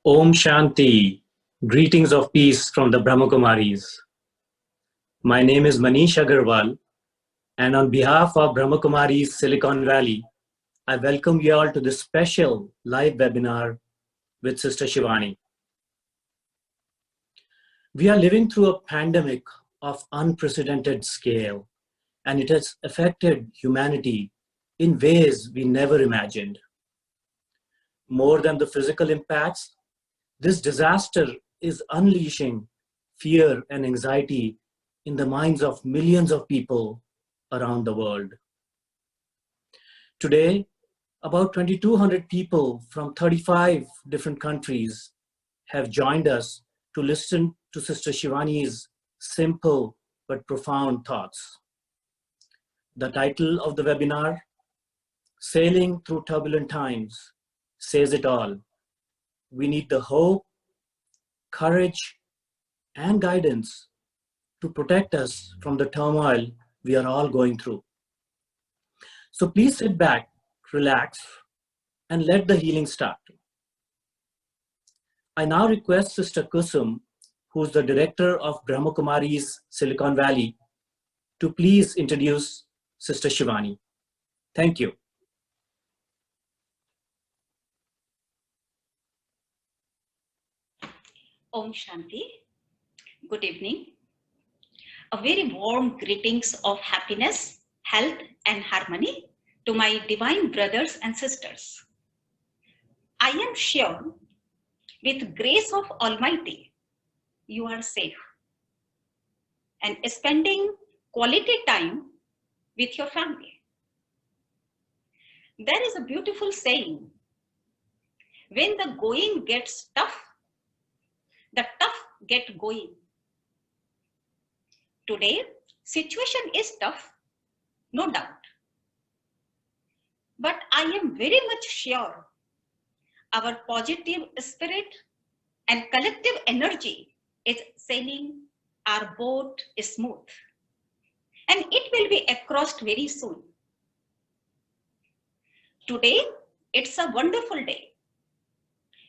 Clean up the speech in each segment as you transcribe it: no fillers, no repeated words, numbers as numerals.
Om Shanti. Greetings of peace from the Brahmakumaris. My name is Manish Agarwal, and on behalf of Brahmakumaris Silicon Valley, I welcome you all to this special live webinar with Sister Shivani. We are living through a pandemic of unprecedented scale, and it has affected humanity in ways we never imagined. More than the physical impacts, this disaster is unleashing fear and anxiety in the minds of millions of people around the world. Today, about 2,200 people from 35 different countries have joined us to listen to Sister Shivani's simple but profound thoughts. The title of the webinar, Sailing Through Turbulent Times, says it all. We need the hope, courage, and guidance to protect us from the turmoil we are all going through. So please sit back, relax, and let the healing start. I now request Sister Kusum, who is the director of Brahmakumaris Silicon Valley, to please introduce Sister Shivani. Thank you. Om Shanti. Good evening. A very warm greetings of happiness, health, and harmony to my divine brothers and sisters. I am sure with grace of Almighty, you are safe and spending quality time with your family. There is a beautiful saying, when the going gets tough, the tough get going. Today, situation is tough, no doubt. But I am very much sure our positive spirit and collective energy is sailing our boat smooth. And it will be across very soon. Today, it's a wonderful day.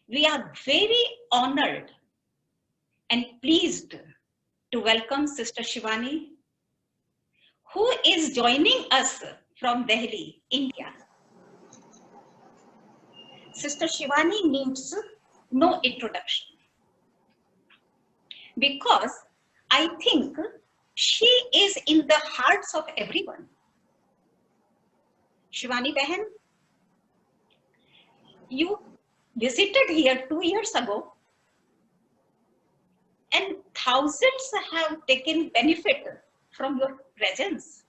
We are very honored and pleased to welcome Sister Shivani, who is joining us from Delhi, India. Sister Shivani needs no introduction because I think she is in the hearts of everyone. Shivani Behan, you visited here 2 years ago, and thousands have taken benefit from your presence.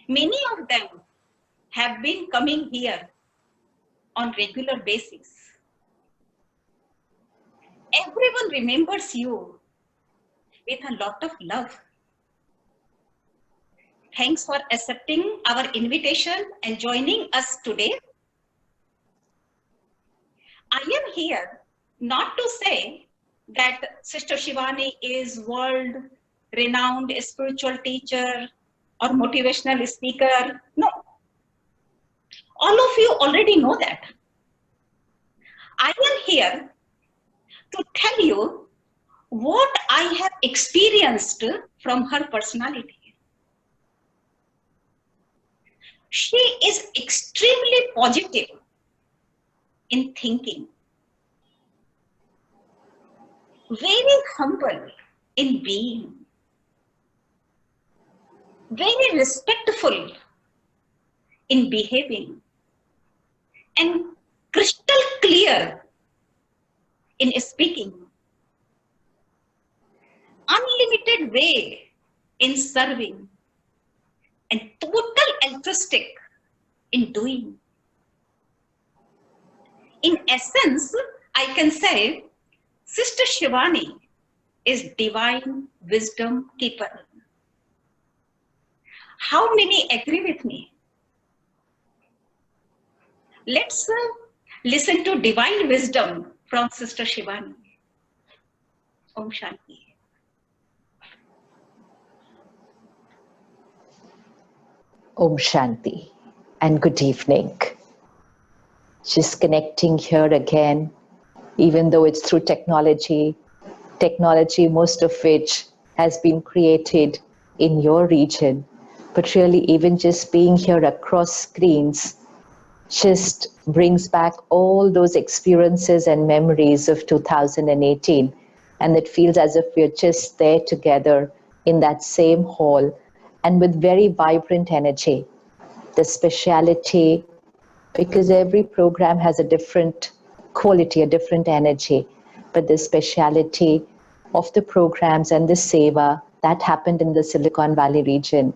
Many of them have been coming here on regular basis. Everyone remembers you with a lot of love. Thanks for accepting our invitation and joining us today. I am here not to say that Sister Shivani is world-renowned spiritual teacher or motivational speaker. No. All of you already know that. I am here to tell you what I have experienced from her personality. She is extremely positive in thinking, very humble in being, very respectful in behaving, and crystal clear in speaking, unlimited way in serving, and total altruistic in doing. In essence, I can say Sister Shivani is divine wisdom keeper. How many agree with me? Let's listen to divine wisdom from Sister Shivani. Om Shanti. Om Shanti and good evening. just connecting here again, even though it's through technology, most of which has been created in your region. But really, even just being here across screens just brings back all those experiences and memories of 2018. And it feels as if we're just there together in that same hall and with very vibrant energy. The speciality, because every program has a different quality, a different energy, but the speciality of the programs and the seva that happened in the Silicon Valley region,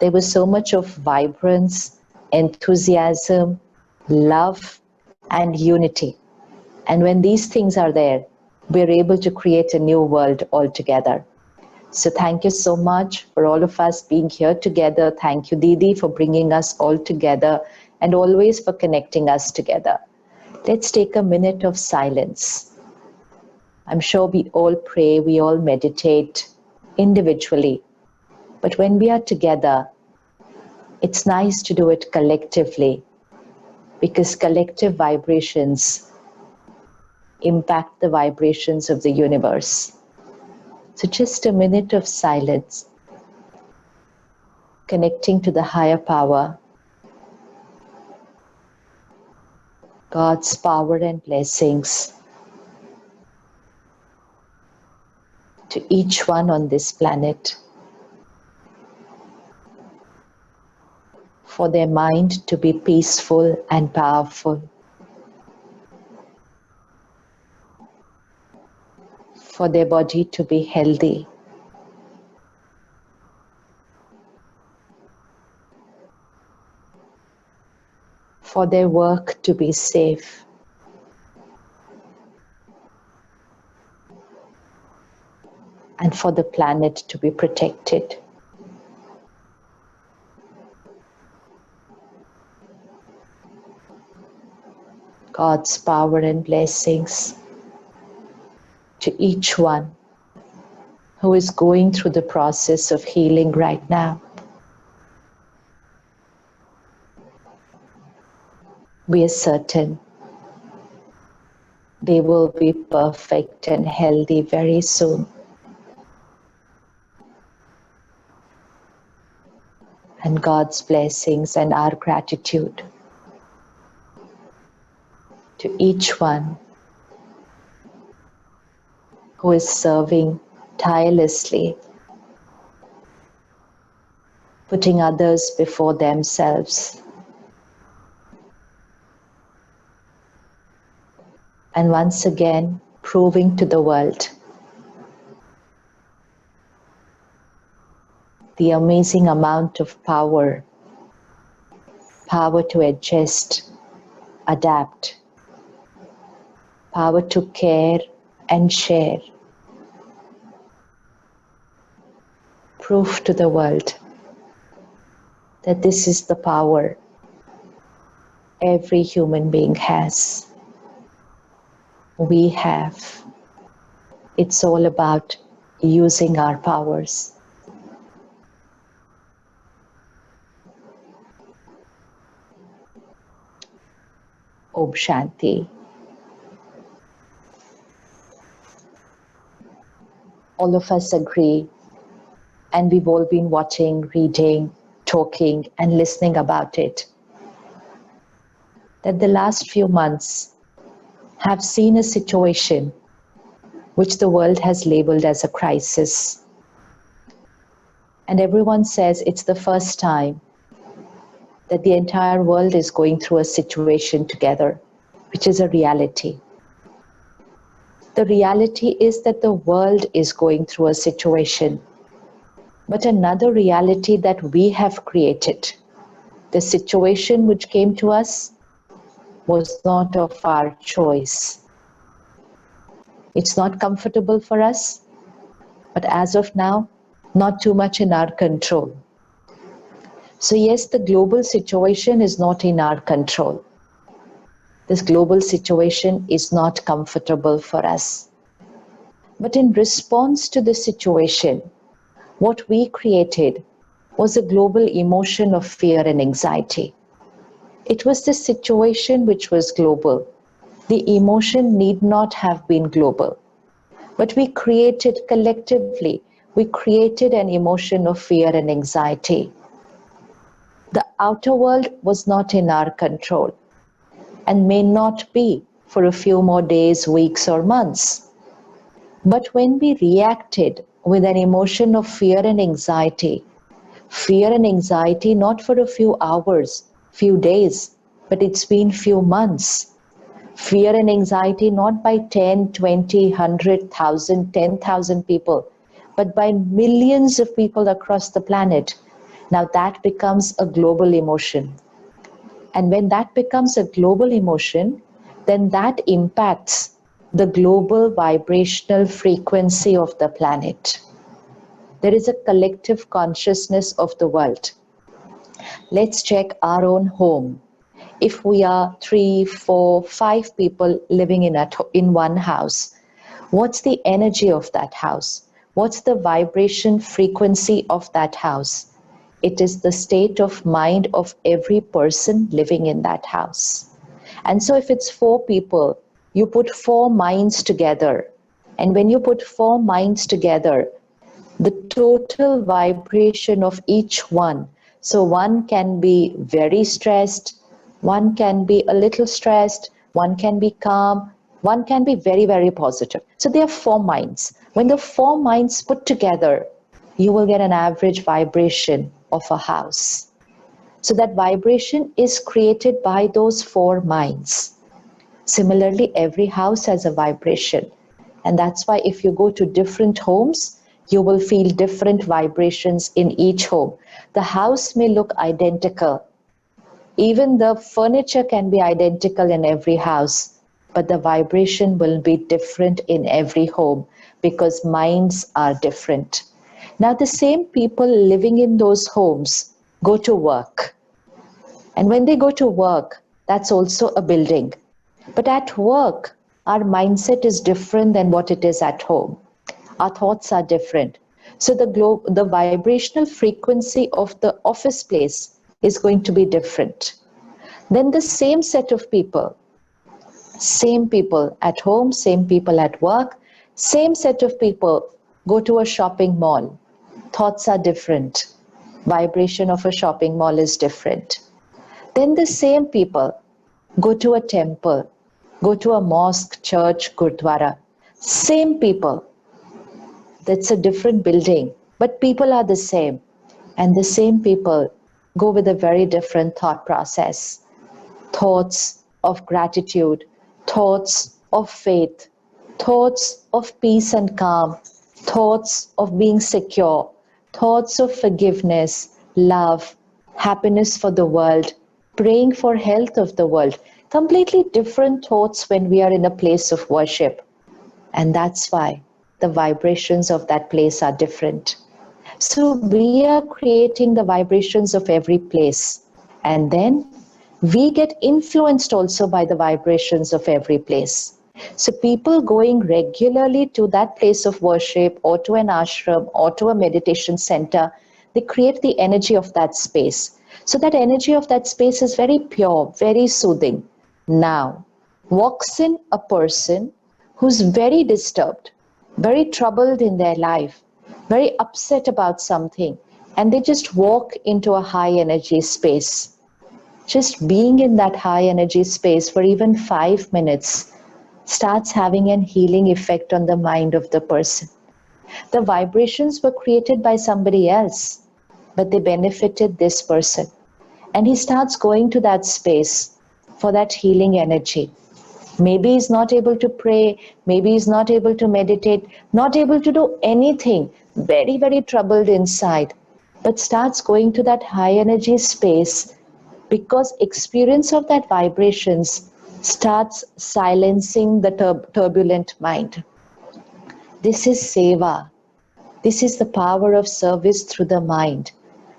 there was so much of vibrance, enthusiasm, love, and unity. And when these things are there, we're able to create a new world altogether. So thank you so much for all of us being here together. Thank you, Didi, for bringing us all together and always for connecting us together. Let's take a minute of silence. I'm sure we all pray, we all meditate individually. But when we are together, it's nice to do it collectively, because collective vibrations impact the vibrations of the universe. So just a minute of silence, connecting to the higher power, God's power and blessings to each one on this planet, for their mind to be peaceful and powerful, for their body to be healthy, for their work to be safe, and for the planet to be protected. God's power and blessings to each one who is going through the process of healing right now. We are certain they will be perfect and healthy very soon. And God's blessings and our gratitude to each one who is serving tirelessly, putting others before themselves, and once again proving to the world the amazing amount of power to adjust, adapt, power to care and share. Prove to the world that this is the power every human being has. We have. It's all about using our powers. Om Shanti. All of us agree, and we've all been watching, reading, talking, and listening about it, that the last few months have seen a situation which the world has labeled as a crisis. And everyone says it's the first time that the entire world is going through a situation together, which is a reality. The reality is that the world is going through a situation, but another reality that we have created. The situation which came to us was not of our choice. It's not comfortable for us, but as of now, not too much in our control. So yes, the global situation is not in our control. This global situation is not comfortable for us. But in response to the situation, what we created was a global emotion of fear and anxiety. It was the situation which was global. The emotion need not have been global. But we created collectively, we created an emotion of fear and anxiety. The outer world was not in our control and may not be for a few more days, weeks, or months. But when we reacted with an emotion of fear and anxiety not for a few hours, few days, but it's been few months. Fear and anxiety not by 10, 20, 100, 1,000, 10,000 people, but by millions of people across the planet. Now that becomes a global emotion. And when that becomes a global emotion, then that impacts the global vibrational frequency of the planet. There is a collective consciousness of the world. Let's check our own home. If we are 3, 4, 5 people living in one house, what's the energy of that house? What's the vibration frequency of that house? It is the state of mind of every person living in that house. And so if it's 4 people, you put 4 minds together. And when you put 4 minds together, the total vibration of each one. So one can be very stressed, one can be a little stressed, one can be calm, one can be very, very positive. So there are 4 minds. When the 4 minds put together, you will get an average vibration of a house. So that vibration is created by those 4 minds. Similarly, every house has a vibration. And that's why if you go to different homes, you will feel different vibrations in each home. The house may look identical. Even the furniture can be identical in every house, but the vibration will be different in every home because minds are different. Now, the same people living in those homes go to work. And when they go to work, that's also a building. But at work, our mindset is different than what it is at home. Our thoughts are different. So the vibrational frequency of the office place is going to be different. Then the same set of people, same people at home, same people at work, same set of people go to a shopping mall. Thoughts are different. Vibration of a shopping mall is different. Then the same people go to a temple, go to a mosque, church, gurdwara. Same people. That's a different building, but people are the same. And the same people go with a very different thought process. Thoughts of gratitude, thoughts of faith, thoughts of peace and calm, thoughts of being secure, thoughts of forgiveness, love, happiness for the world, praying for health of the world. Completely different thoughts when we are in a place of worship. And that's why the vibrations of that place are different. So we are creating the vibrations of every place. And then we get influenced also by the vibrations of every place. So people going regularly to that place of worship or to an ashram or to a meditation center, they create the energy of that space. So that energy of that space is very pure, very soothing. Now, walks in a person who's very disturbed, very troubled in their life, very upset about something, and they just walk into a high energy space. Just being in that high energy space for even 5 minutes starts having an healing effect on the mind of the person. The vibrations were created by somebody else, but they benefited this person. And he starts going to that space for that healing energy. Maybe he's not able to pray, maybe he's not able to meditate, not able to do anything, very, very troubled inside, but starts going to that high energy space because experience of that vibrations starts silencing the turbulent mind. This is seva. This is the power of service through the mind,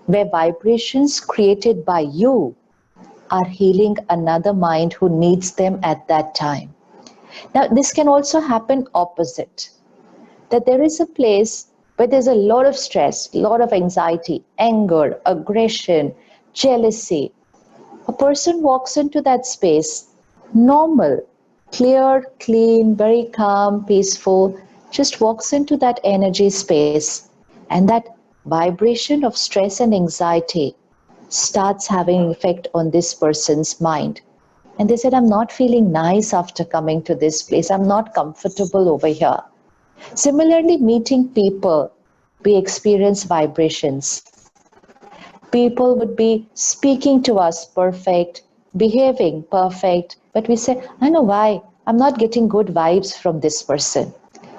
where vibrations created by you are healing another mind who needs them at that time. Now, this can also happen opposite, that there is a place where there's a lot of stress, a lot of anxiety, anger, aggression, jealousy. A person walks into that space, normal, clear, clean, very calm, peaceful, just walks into that energy space, and that vibration of stress and anxiety starts having an effect on this person's mind. And they said, I'm not feeling nice after coming to this place. I'm not comfortable over here. Similarly, meeting people, we experience vibrations. People would be speaking to us perfect, behaving perfect, but we say, I know why. I'm not getting good vibes from this person.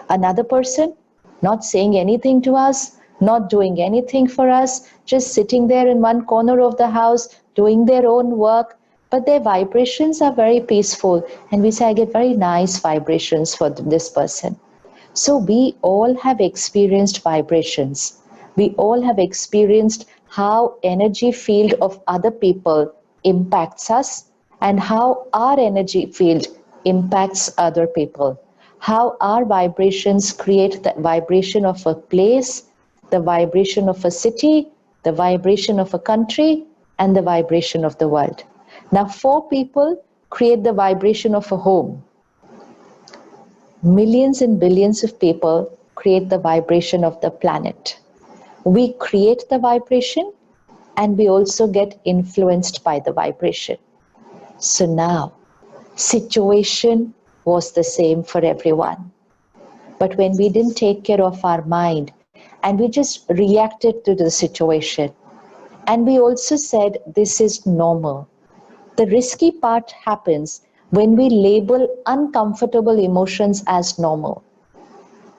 Another person, not saying anything to us, not doing anything for us, just sitting there in one corner of the house, doing their own work, but their vibrations are very peaceful. And we say, I get very nice vibrations for this person. So we all have experienced vibrations. We all have experienced how energy field of other people impacts us and how our energy field impacts other people. How our vibrations create the vibration of a place, the vibration of a city, the vibration of a country, and the vibration of the world. Now, 4 people create the vibration of a home. Millions and billions of people create the vibration of the planet. We create the vibration and we also get influenced by the vibration. So now, situation was the same for everyone. But when we didn't take care of our mind and we just reacted to the situation, and we also said this is normal. The risky part happens when we label uncomfortable emotions as normal.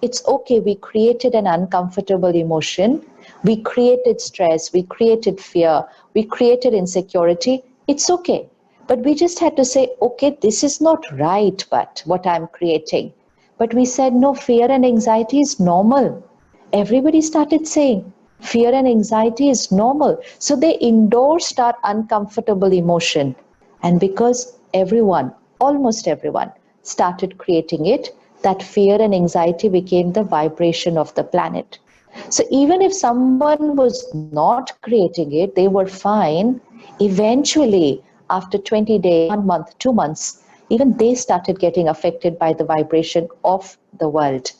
It's okay, we created an uncomfortable emotion, we created stress, we created fear, we created insecurity. It's okay. But we just had to say, okay, this is not right, but what I'm creating. But we said, no, fear and anxiety is normal. Everybody started saying, fear and anxiety is normal. So they endorsed our uncomfortable emotion. And because everyone, almost everyone, started creating it, that fear and anxiety became the vibration of the planet. So even if someone was not creating it, they were fine, eventually, after 20 days, 1 month, 2 months, even they started getting affected by the vibration of the world.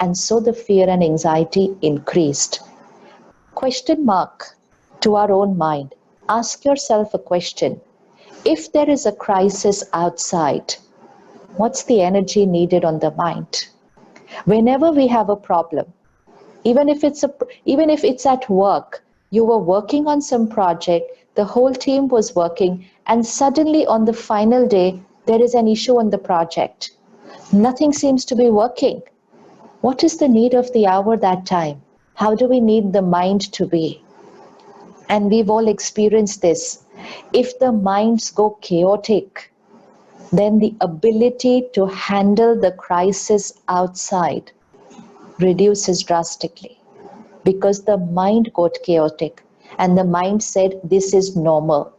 And so the fear and anxiety increased. Question mark to our own mind. Ask yourself a question. If there is a crisis outside, what's the energy needed on the mind? Whenever we have a problem, even if it's at work, you were working on some project, the whole team was working, and suddenly on the final day, there is an issue on the project. Nothing seems to be working. What is the need of the hour that time? How do we need the mind to be? And we've all experienced this. If the minds go chaotic, then the ability to handle the crisis outside reduces drastically, because the mind got chaotic and the mind said this is normal.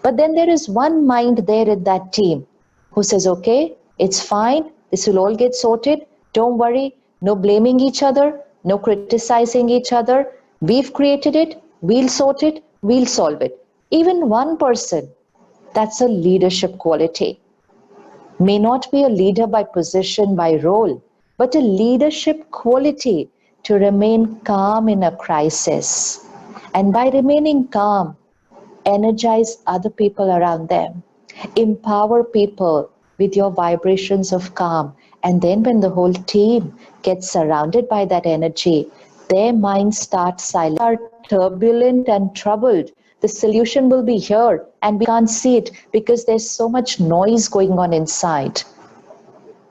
But then there is one mind there in that team who says, okay, it's fine, this will all get sorted, don't worry, no blaming each other, no criticizing each other, we've created it, we'll sort it, we'll solve it. Even one person, that's a leadership quality. May not be a leader by position, by role, but a leadership quality to remain calm in a crisis. And by remaining calm, energize other people around them. Empower people with your vibrations of calm. And then when the whole team gets surrounded by that energy, their minds start silent, are turbulent and troubled. The solution will be here and we can't see it because there's so much noise going on inside.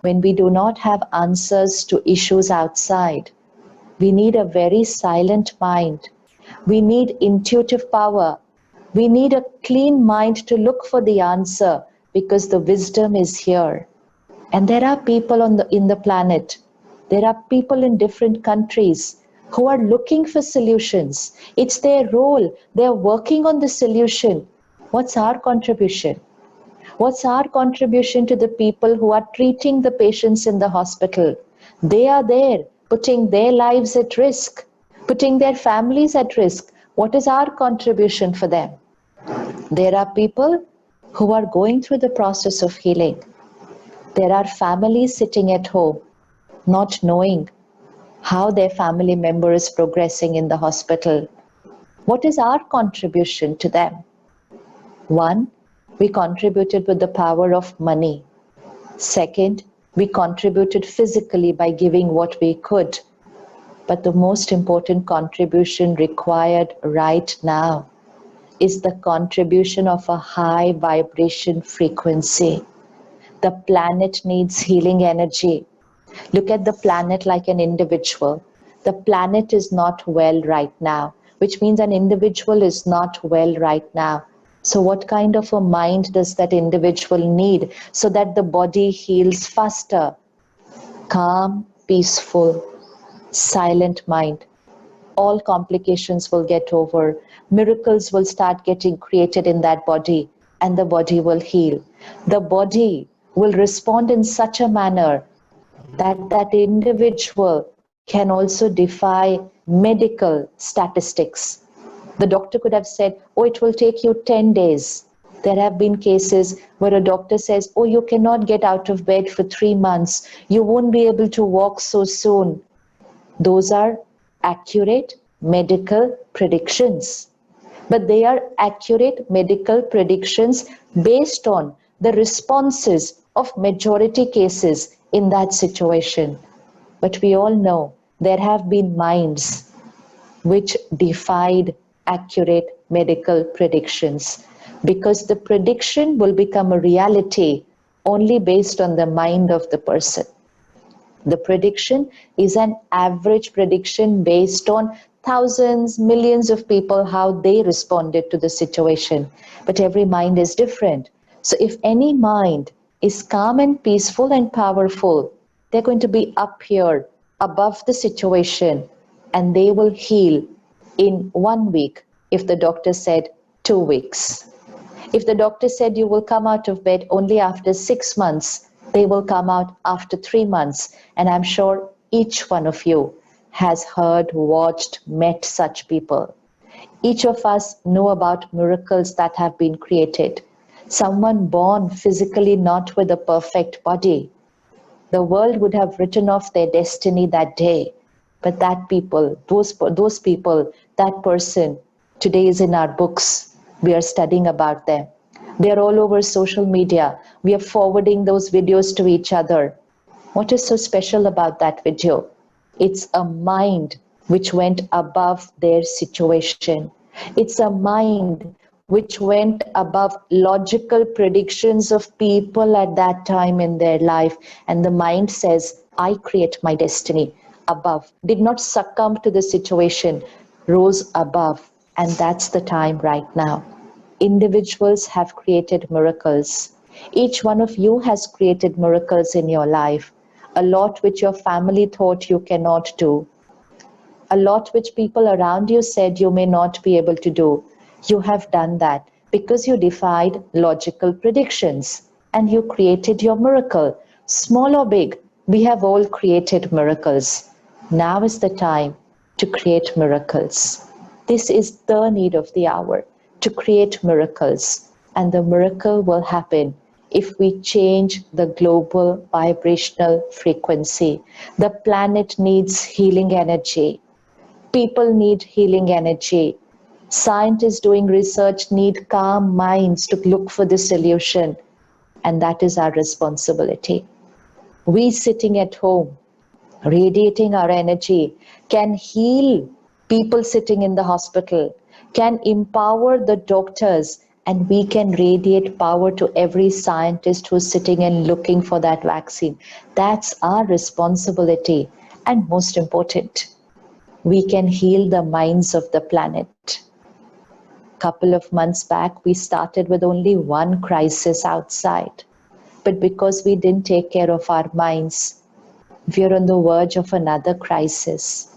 When we do not have answers to issues outside, we need a very silent mind. We need intuitive power. We need a clean mind to look for the answer because the wisdom is here. And there are people in the planet. There are people in different countries who are looking for solutions. It's their role. They're working on the solution. What's our contribution? What's our contribution to the people who are treating the patients in the hospital? They are there, putting their lives at risk, putting their families at risk. What is our contribution for them? There are people who are going through the process of healing. There are families sitting at home, not knowing how their family member is progressing in the hospital. What is our contribution to them? One, we contributed with the power of money. Second, we contributed physically by giving what we could. But the most important contribution required right now is the contribution of a high vibration frequency. The planet needs healing energy. Look at the planet like an individual. The planet is not well right now, which means an individual is not well right now. So what kind of a mind does that individual need so that the body heals faster? Calm, peaceful, silent mind. All complications will get over. Miracles will start getting created in that body, and the body will heal. The body will respond in such a manner that that individual can also defy medical statistics. The doctor could have said, oh, it will take you 10 days. There have been cases where a doctor says, oh, you cannot get out of bed for 3 months. You won't be able to walk so soon. Those are accurate medical predictions. But they are accurate medical predictions based on the responses of majority cases in that situation. But we all know there have been minds which defied accurate medical predictions, because the prediction will become a reality only based on the mind of the person. The prediction is an average prediction based on thousands, millions of people, how they responded to the situation. But every mind is different. So if any mind is calm and peaceful and powerful, they're going to be up here above the situation, and they will heal in 1 week if the doctor said 2 weeks. If the doctor said you will come out of bed only after 6 months, they will come out after 3 months. And I'm sure each one of you has heard, watched, met such people. Each of us know about miracles that have been created. Someone born physically not with a perfect body, the world would have written off their destiny that day. But that people, those people, that person, today is in our books. We are studying about them. They are all over social media. We are forwarding those videos to each other. What is so special about that video? It's a mind which went above their situation. It's a mind which went above logical predictions of people at that time in their life. And the mind says, I create my destiny. Above, did not succumb to the situation, rose above. And that's the time right now. Individuals have created miracles. Each one of you has created miracles in your life. A lot which your family thought you cannot do. A lot which people around you said you may not be able to do. You have done that because you defied logical predictions and you created your miracle. Small or big, we have all created miracles. Now is the time to create miracles. This is the need of the hour, to create miracles. And the miracle will happen if we change the global vibrational frequency. The planet needs healing energy. People need healing energy. Scientists doing research need calm minds to look for the solution. And that is our responsibility. We sitting at home, radiating our energy, can heal people sitting in the hospital, can empower the doctors, and we can radiate power to every scientist who's sitting and looking for that vaccine. That's our responsibility. And most important, we can heal the minds of the planet. Couple of months back, we started with only one crisis outside. But because we didn't take care of our minds, we're on the verge of another crisis.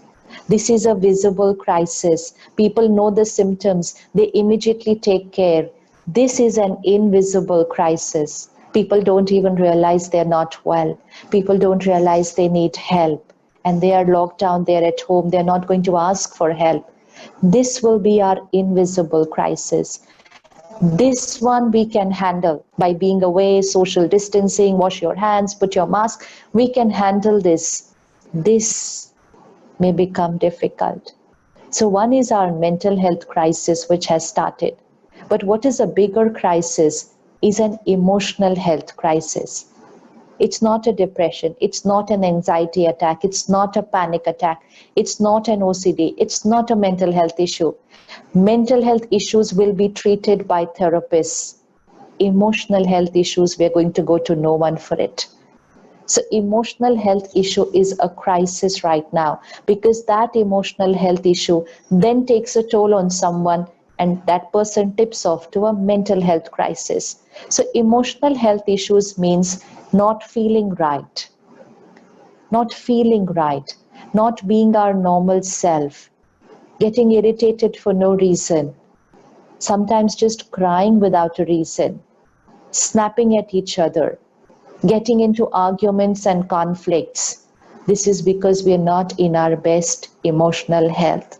This is a visible crisis. People know the symptoms. They immediately take care. This is an invisible crisis. People don't even realize they're not well. People don't realize they need help. And they are locked down, they're at home. They're not going to ask for help. This will be our invisible crisis. This one we can handle by being away, social distancing, wash your hands, put your mask. We can handle this. This may become difficult. So one is our mental health crisis, which has started. But what is a bigger crisis is an emotional health crisis. It's not a depression. It's not an anxiety attack. It's not a panic attack. It's not an OCD. It's not a mental health issue. Mental health issues will be treated by therapists. Emotional health issues, we're going to go to no one for it. So emotional health issue is a crisis right now, because that emotional health issue then takes a toll on someone, and that person tips off to a mental health crisis. So emotional health issues means not feeling right, not being our normal self, getting irritated for no reason, sometimes just crying without a reason, snapping at each other, getting into arguments and conflicts. This is because we are not in our best emotional health.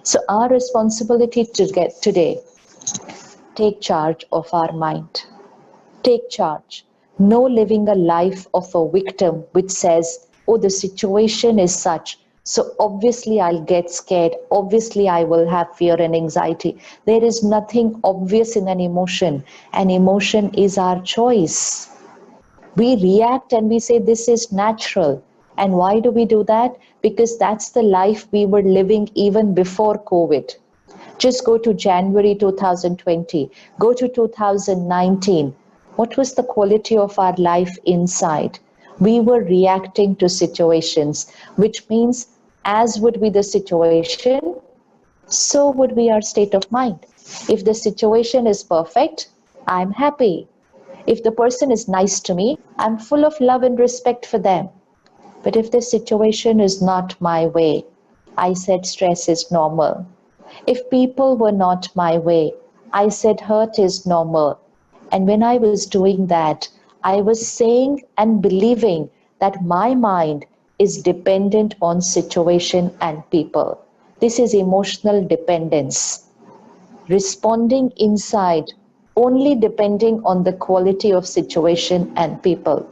So our responsibility today, take charge of our mind. Take charge. No living a life of a victim which says, oh, the situation is such, so obviously I'll get scared. Obviously I will have fear and anxiety. There is nothing obvious in an emotion. An emotion is our choice. We react and we say this is natural. And why do we do that? Because that's the life we were living even before COVID. Just go to January 2020, go to 2019. What was the quality of our life inside? We were reacting to situations, which means as would be the situation, so would be our state of mind. If the situation is perfect, I'm happy. If the person is nice to me, I'm full of love and respect for them. But if the situation is not my way, I said stress is normal. If people were not my way, I said hurt is normal. And when I was doing that, I was saying and believing that my mind is dependent on situation and people. This is emotional dependence. Responding inside only depending on the quality of situation and people.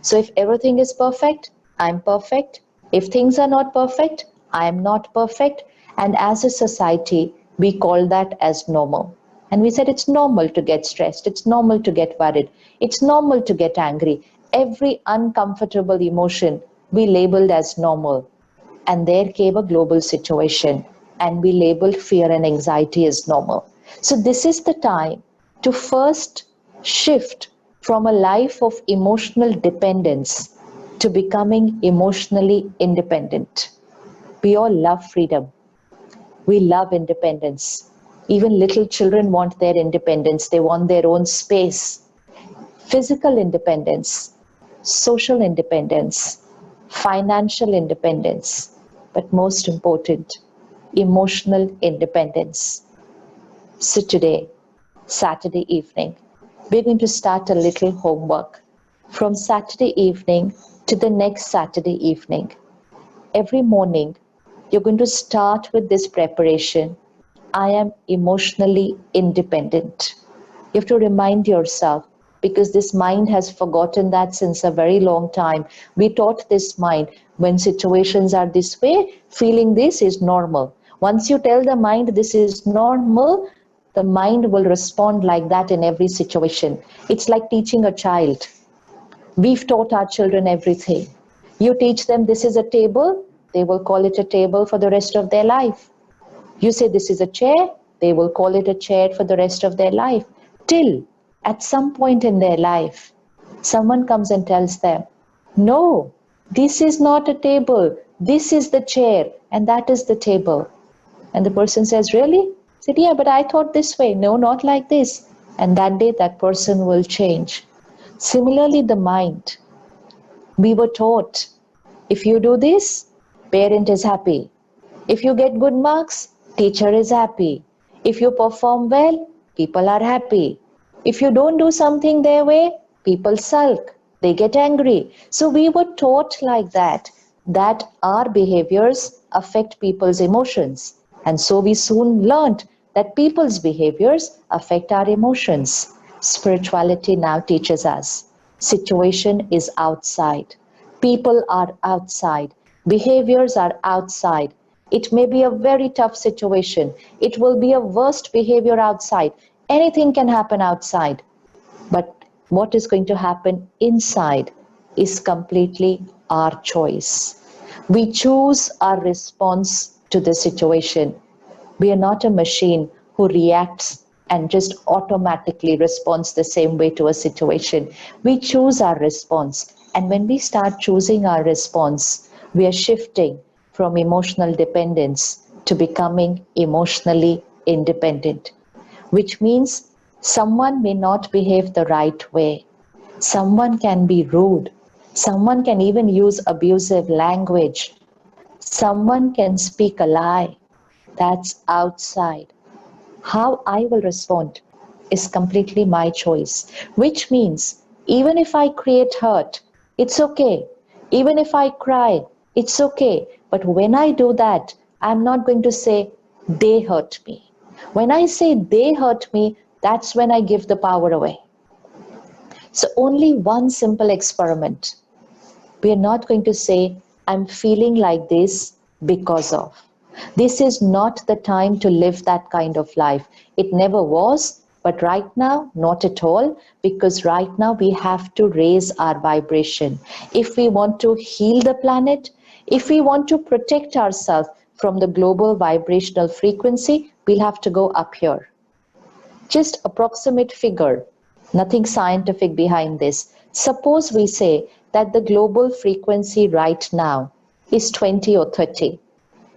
So if everything is perfect, I'm perfect. If things are not perfect, I'm not perfect. And as a society, we call that as normal. And we said it's normal to get stressed. It's normal to get worried. It's normal to get angry. Every uncomfortable emotion we labeled as normal. And there came a global situation, and we labeled fear and anxiety as normal. So this is the time to first shift from a life of emotional dependence to becoming emotionally independent. We all love freedom. We love independence. Even little children want their independence. They want their own space. Physical independence, social independence, financial independence, but most important, emotional independence. So today, Saturday evening, we're going to start a little homework from Saturday evening to the next Saturday evening. Every morning, you're going to start with this preparation. I am emotionally independent. You have to remind yourself, because this mind has forgotten that since a very long time. We taught this mind, when situations are this way, feeling this is normal. Once you tell the mind this is normal, the mind will respond like that in every situation. It's like teaching a child. We've taught our children everything. You teach them this is a table, they will call it a table for the rest of their life. You say this is a chair, they will call it a chair for the rest of their life. Till at some point in their life, someone comes and tells them, no, this is not a table, this is the chair, and that is the table. And the person says, really? I said, yeah, but I thought this way. No, not like this. And that day, that person will change. Similarly, the mind. We were taught, if you do this, parent is happy. If you get good marks, teacher is happy. If you perform well, people are happy. If you don't do something their way, people sulk. They get angry. So we were taught like that our behaviors affect people's emotions. And so we soon learned that people's behaviors affect our emotions. Spirituality now teaches us situation is outside. People are outside. Behaviors are outside. It may be a very tough situation. It will be a worst behavior outside. Anything can happen outside. But what is going to happen inside is completely our choice. We choose our response to the situation. We are not a machine who reacts and just automatically responds the same way to a situation. We choose our response. And when we start choosing our response, we are shifting from emotional dependence to becoming emotionally independent, which means someone may not behave the right way. Someone can be rude. Someone can even use abusive language. Someone can speak a lie. That's outside. How I will respond is completely my choice, which means even if I create hurt, it's okay. Even if I cry, it's okay. But when I do that, I'm not going to say they hurt me. When I say they hurt me, that's when I give the power away. So only one simple experiment. We are not going to say, I'm feeling like this because of. This is not the time to live that kind of life. It never was, but right now, not at all, because right now we have to raise our vibration. If we want to heal the planet, if we want to protect ourselves from the global vibrational frequency, we'll have to go up here. Just approximate figure, nothing scientific behind this. Suppose we say that the global frequency right now is 20 or 30,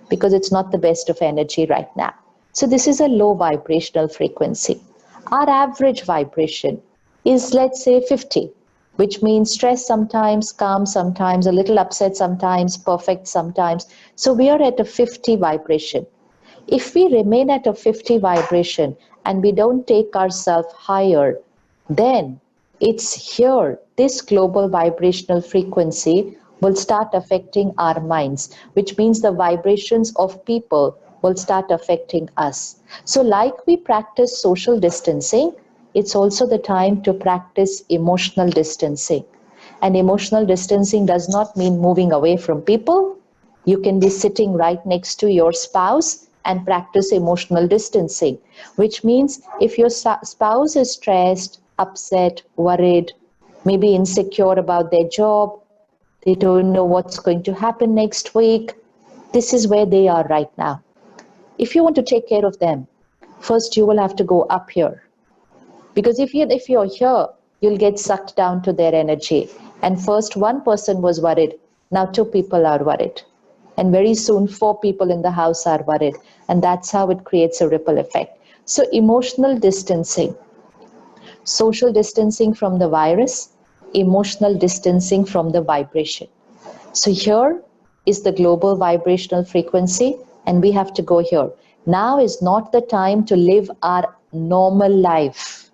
because it's not the best of energy right now. So this is a low vibrational frequency. Our average vibration is, let's say, 50, which means stress sometimes, calm sometimes, a little upset sometimes, perfect sometimes. So we are at a 50 vibration. If we remain at a 50 vibration and we don't take ourselves higher, then it's here, this global vibrational frequency will start affecting our minds, which means the vibrations of people will start affecting us. So like we practice social distancing, it's also the time to practice emotional distancing. And emotional distancing does not mean moving away from people. You can be sitting right next to your spouse and practice emotional distancing, which means if your spouse is stressed, upset, worried, maybe insecure about their job, they don't know what's going to happen next week, this is where they are right now. If you want to take care of them, first you will have to go up here. Because if you're here, you'll get sucked down to their energy. And first one person was worried, now 2 people are worried. And very soon 4 people in the house are worried. And that's how it creates a ripple effect. So emotional distancing, social distancing from the virus, emotional distancing from the vibration. So here is the global vibrational frequency, and we have to go here. Now is not the time to live our normal life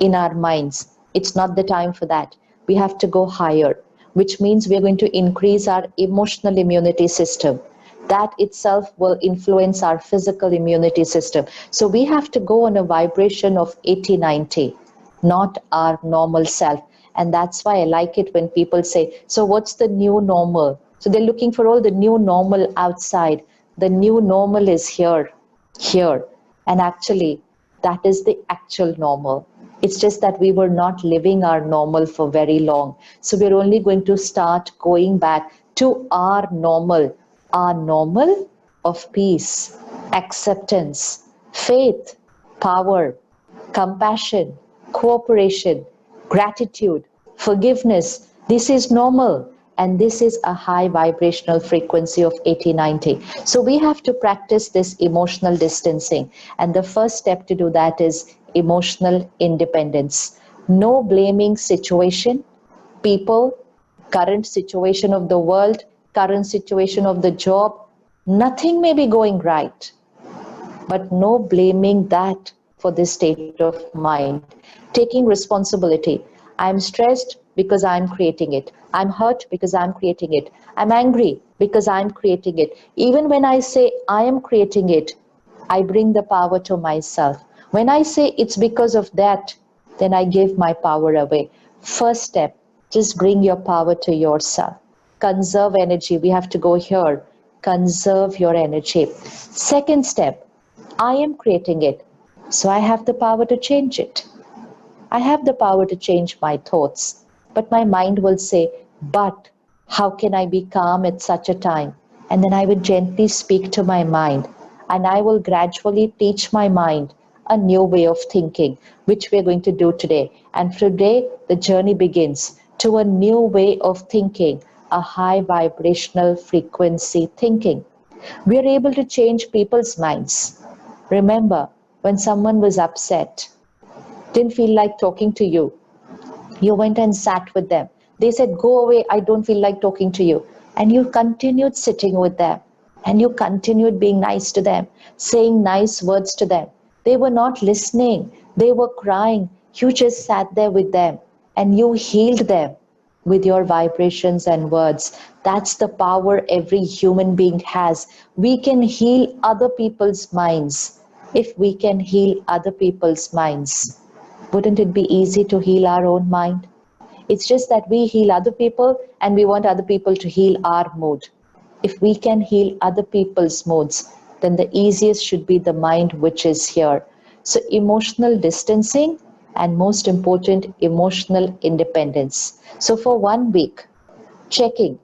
in our minds. It's not the time for that. We have to go higher, which means we're going to increase our emotional immunity system. That itself will influence our physical immunity system. So we have to go on a vibration of 80, 90, not our normal self. And that's why I like it when people say, so what's the new normal? So they're looking for all the new normal outside. The new normal is here. And actually, that is the actual normal. It's just that we were not living our normal for very long. So we're only going to start going back to our normal of peace, acceptance, faith, power, compassion, cooperation, gratitude, forgiveness. This is normal. And this is a high vibrational frequency of 80, 90. So we have to practice this emotional distancing. And the first step to do that is emotional independence. No blaming situation, people, current situation of the world, current situation of the job. Nothing may be going right, but no blaming that for this state of mind. Taking responsibility. I'm stressed because I'm creating it. I'm hurt because I'm creating it. I'm angry because I'm creating it. Even when I say I am creating it, I bring the power to myself. When I say it's because of that, then I give my power away. First step, just bring your power to yourself. Conserve energy. We have to go here. Conserve your energy. Second step, I am creating it. So I have the power to change it. I have the power to change my thoughts. But my mind will say, but how can I be calm at such a time? And then I will gently speak to my mind. And I will gradually teach my mind a new way of thinking, which we're going to do today. And today, the journey begins to a new way of thinking, a high vibrational frequency thinking. We are able to change people's minds. Remember, when someone was upset, didn't feel like talking to you, you went and sat with them. They said, go away, I don't feel like talking to you. And you continued sitting with them. And you continued being nice to them, saying nice words to them. They were not listening. They were crying. You just sat there with them and you healed them with your vibrations and words. That's the power every human being has. We can heal other people's minds if we can heal other people's minds. Wouldn't it be easy to heal our own mind? It's just that we heal other people and we want other people to heal our mood. If we can heal other people's moods, then the easiest should be the mind which is here. So emotional distancing and most important, emotional independence. So for 1 week, checking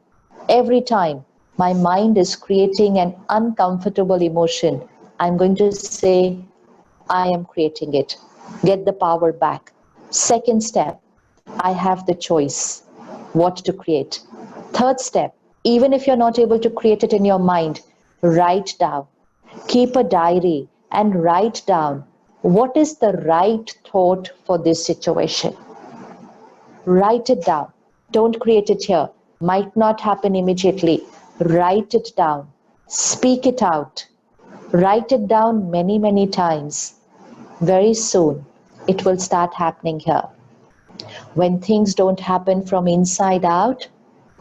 every time my mind is creating an uncomfortable emotion, I'm going to say, I am creating it. Get the power back. Second step, I have the choice what to create. Third step, even if you're not able to create it in your mind, write down. Keep a diary and write down what is the right thought for this situation. Write it down. Don't create it here. Might not happen immediately. Write it down. Speak it out. Write it down many, many times. Very soon, it will start happening here. When things don't happen from inside out,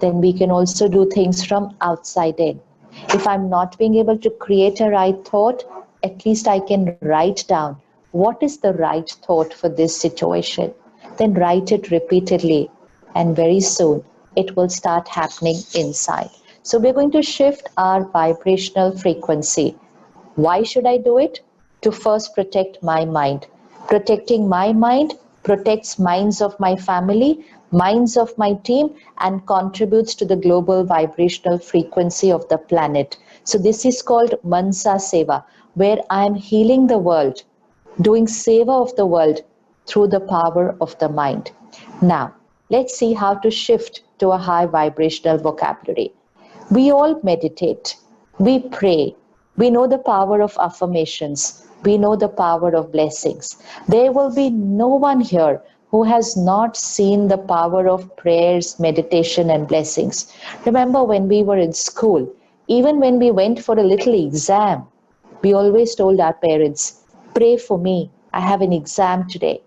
then we can also do things from outside in. If I'm not being able to create a right thought, at least I can write down what is the right thought for this situation. Then write it repeatedly, and very soon it will start happening inside. So we're going to shift our vibrational frequency. Why should I do it? To first protect my mind. Protecting my mind protects minds of my family, minds of my team, and contributes to the global vibrational frequency of the planet. So this is called Mansa Seva, where I am healing the world, doing seva of the world through the power of the mind. Now, let's see how to shift to a high vibrational vocabulary. We all meditate, we pray, we know the power of affirmations, we know the power of blessings. There will be no one here who has not seen the power of prayers, meditation, and blessings. Remember when we were in school, even when we went for a little exam, we always told our parents, pray for me, I have an exam today.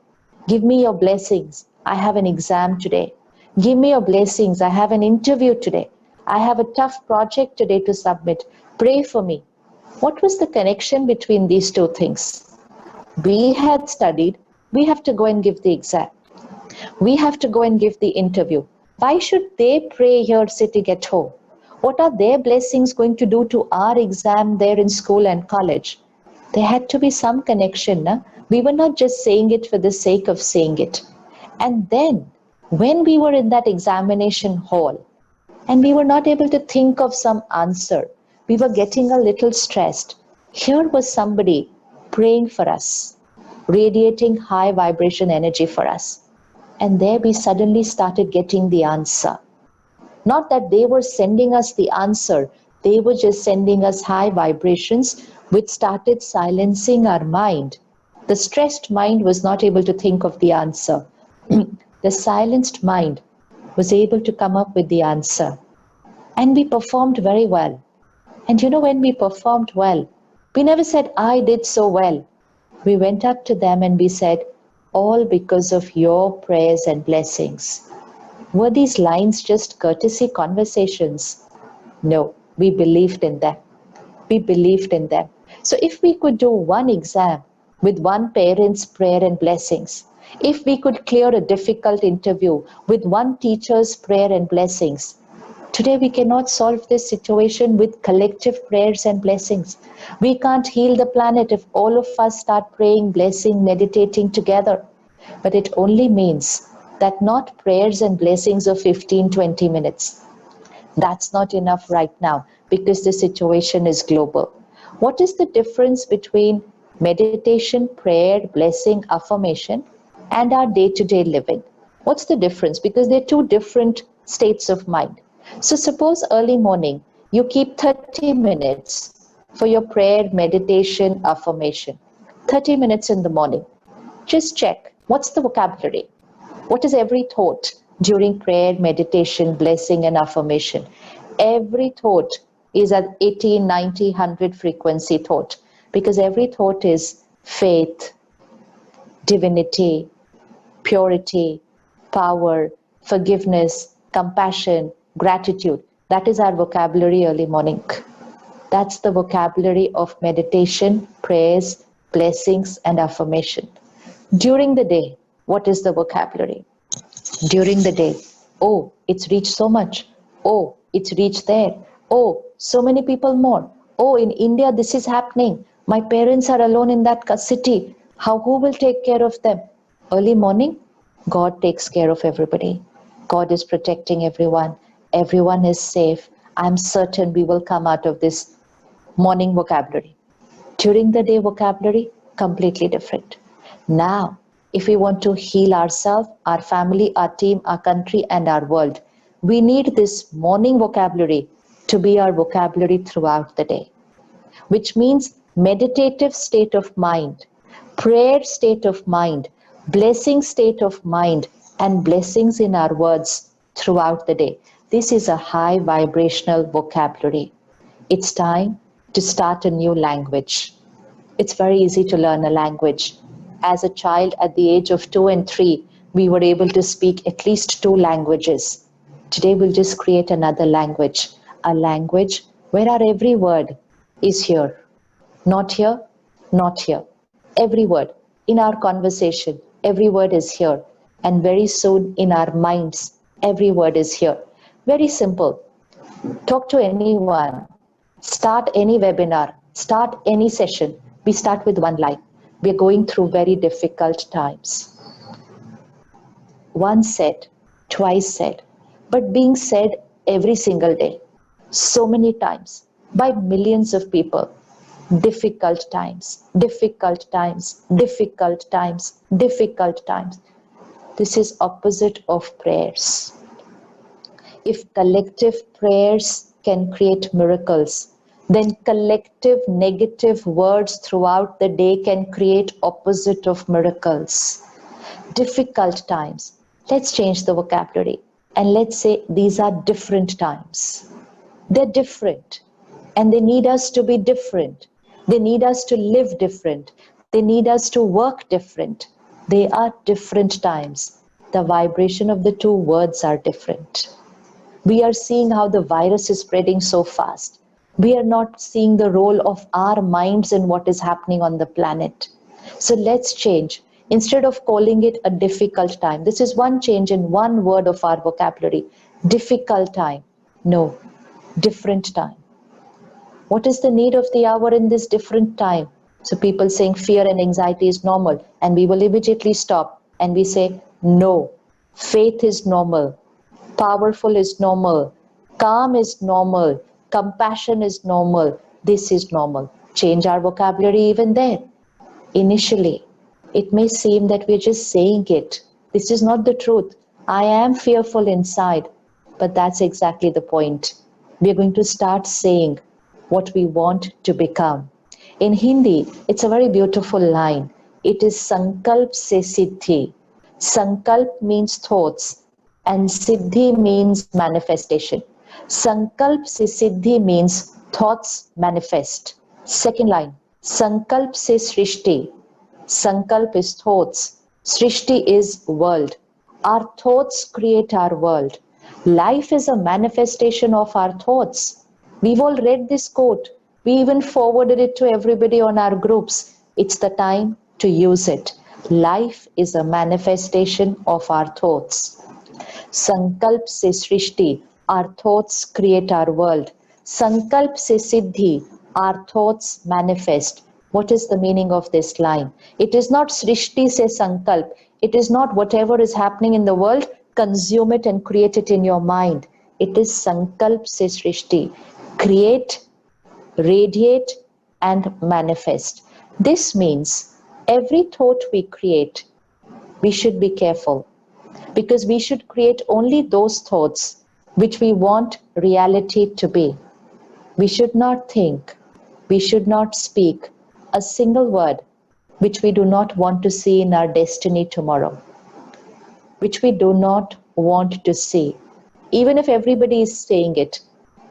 Give me your blessings, I have an exam today. Give me your blessings, I have an interview today. I have a tough project today to submit. Pray for me. What was the connection between these two things? We had studied, we have to go and give the exam. We have to go and give the interview. Why should they pray here sitting at home? What are their blessings going to do to our exam there in school and college? There had to be some connection. Na? We were not just saying it for the sake of saying it. And then, when we were in that examination hall, and we were not able to think of some answer, we were getting a little stressed. Here was somebody praying for us, radiating high vibration energy for us. And there we suddenly started getting the answer. Not that they were sending us the answer, they were just sending us high vibrations which started silencing our mind. The stressed mind was not able to think of the answer. The silenced mind was able to come up with the answer. And we performed very well. And you know, when we performed well, we never said, I did so well. We went up to them and we said, all because of your prayers and blessings. Were these lines just courtesy conversations? No, we believed in them. We believed in them. So if we could do one exam with one parent's prayer and blessings, if we could clear a difficult interview with one teacher's prayer and blessings, today we cannot solve this situation with collective prayers and blessings. We can't heal the planet if all of us start praying, blessing, meditating together. But it only means that not prayers and blessings of 15-20 minutes. That's not enough right now because the situation is global. What is the difference between meditation, prayer, blessing, affirmation, and our day-to-day living? What's the difference? Because they're two different states of mind. So suppose early morning, you keep 30 minutes for your prayer, meditation, affirmation. 30 minutes in the morning. Just check, what's the vocabulary? What is every thought during prayer, meditation, blessing, and affirmation? Every thought is at 80, 90, 100 frequency thought, because every thought is faith, divinity, purity, power, forgiveness, compassion, gratitude. That is our vocabulary early morning. That's the vocabulary of meditation, prayers, blessings, and affirmation. During the day, what is the vocabulary? During the day, oh, it's reached so much. Oh, it's reached there. Oh, so many people more. Oh, in India, this is happening. My parents are alone in that city. Who will take care of them? Early morning, God takes care of everybody. God is protecting everyone. Everyone is safe. I'm certain we will come out of this morning vocabulary. During the day vocabulary, completely different. Now, if we want to heal ourselves, our family, our team, our country, and our world, we need this morning vocabulary to be our vocabulary throughout the day, which means meditative state of mind, prayer state of mind, blessing state of mind, and blessings in our words throughout the day. This is a high vibrational vocabulary. It's time to start a new language. It's very easy to learn a language. As a child at the age of 2 and 3, we were able to speak at least 2 languages. Today we'll just create another language, a language where our every word is here. Not here, not here. Every word in our conversation, every word is here. And very soon in our minds, every word is here. Very simple. Talk to anyone. Start any webinar. Start any session. We start with one line. We are going through very difficult times. Once said, twice said, but being said every single day, so many times, by millions of people. Difficult times, difficult times, difficult times, difficult times. This is opposite of prayers. If collective prayers can create miracles, then collective negative words throughout the day can create opposite of miracles. Difficult times. Let's change the vocabulary and let's say these are different times. They're different and they need us to be different. They need us to live different. They need us to work different. They are different times. The vibration of the two words are different. We are seeing how the virus is spreading so fast. We are not seeing the role of our minds in what is happening on the planet. So let's change. Instead of calling it a difficult time, this is one change in one word of our vocabulary. Difficult time. No, different time. What is the need of the hour in this different time? So people saying fear and anxiety is normal, and we will immediately stop and we say, no, faith is normal, powerful is normal, calm is normal, compassion is normal, this is normal. Change our vocabulary even there. Initially, it may seem that we're just saying it. This is not the truth. I am fearful inside, but that's exactly the point. We're going to start saying what we want to become. In Hindi, it's a very beautiful line. It is Sankalp se Siddhi. Sankalp means thoughts and Siddhi means manifestation. Sankalp se Siddhi means thoughts manifest. Second line, Sankalp se Srishti. Sankalp is thoughts. Srishti is world. Our thoughts create our world. Life is a manifestation of our thoughts. We've all read this quote. We even forwarded it to everybody on our groups. It's the time to use it. Life is a manifestation of our thoughts. Sankalp se srishti, our thoughts create our world. Sankalp se siddhi, our thoughts manifest. What is the meaning of this line? It is not srishti se sankalp. It is not whatever is happening in the world, consume it and create it in your mind. It is sankalp se srishti. Create, radiate, and manifest. This means every thought we create, we should be careful, because we should create only those thoughts which we want reality to be. We should not think, we should not speak a single word which we do not want to see in our destiny tomorrow, which we do not want to see. Even if everybody is saying it,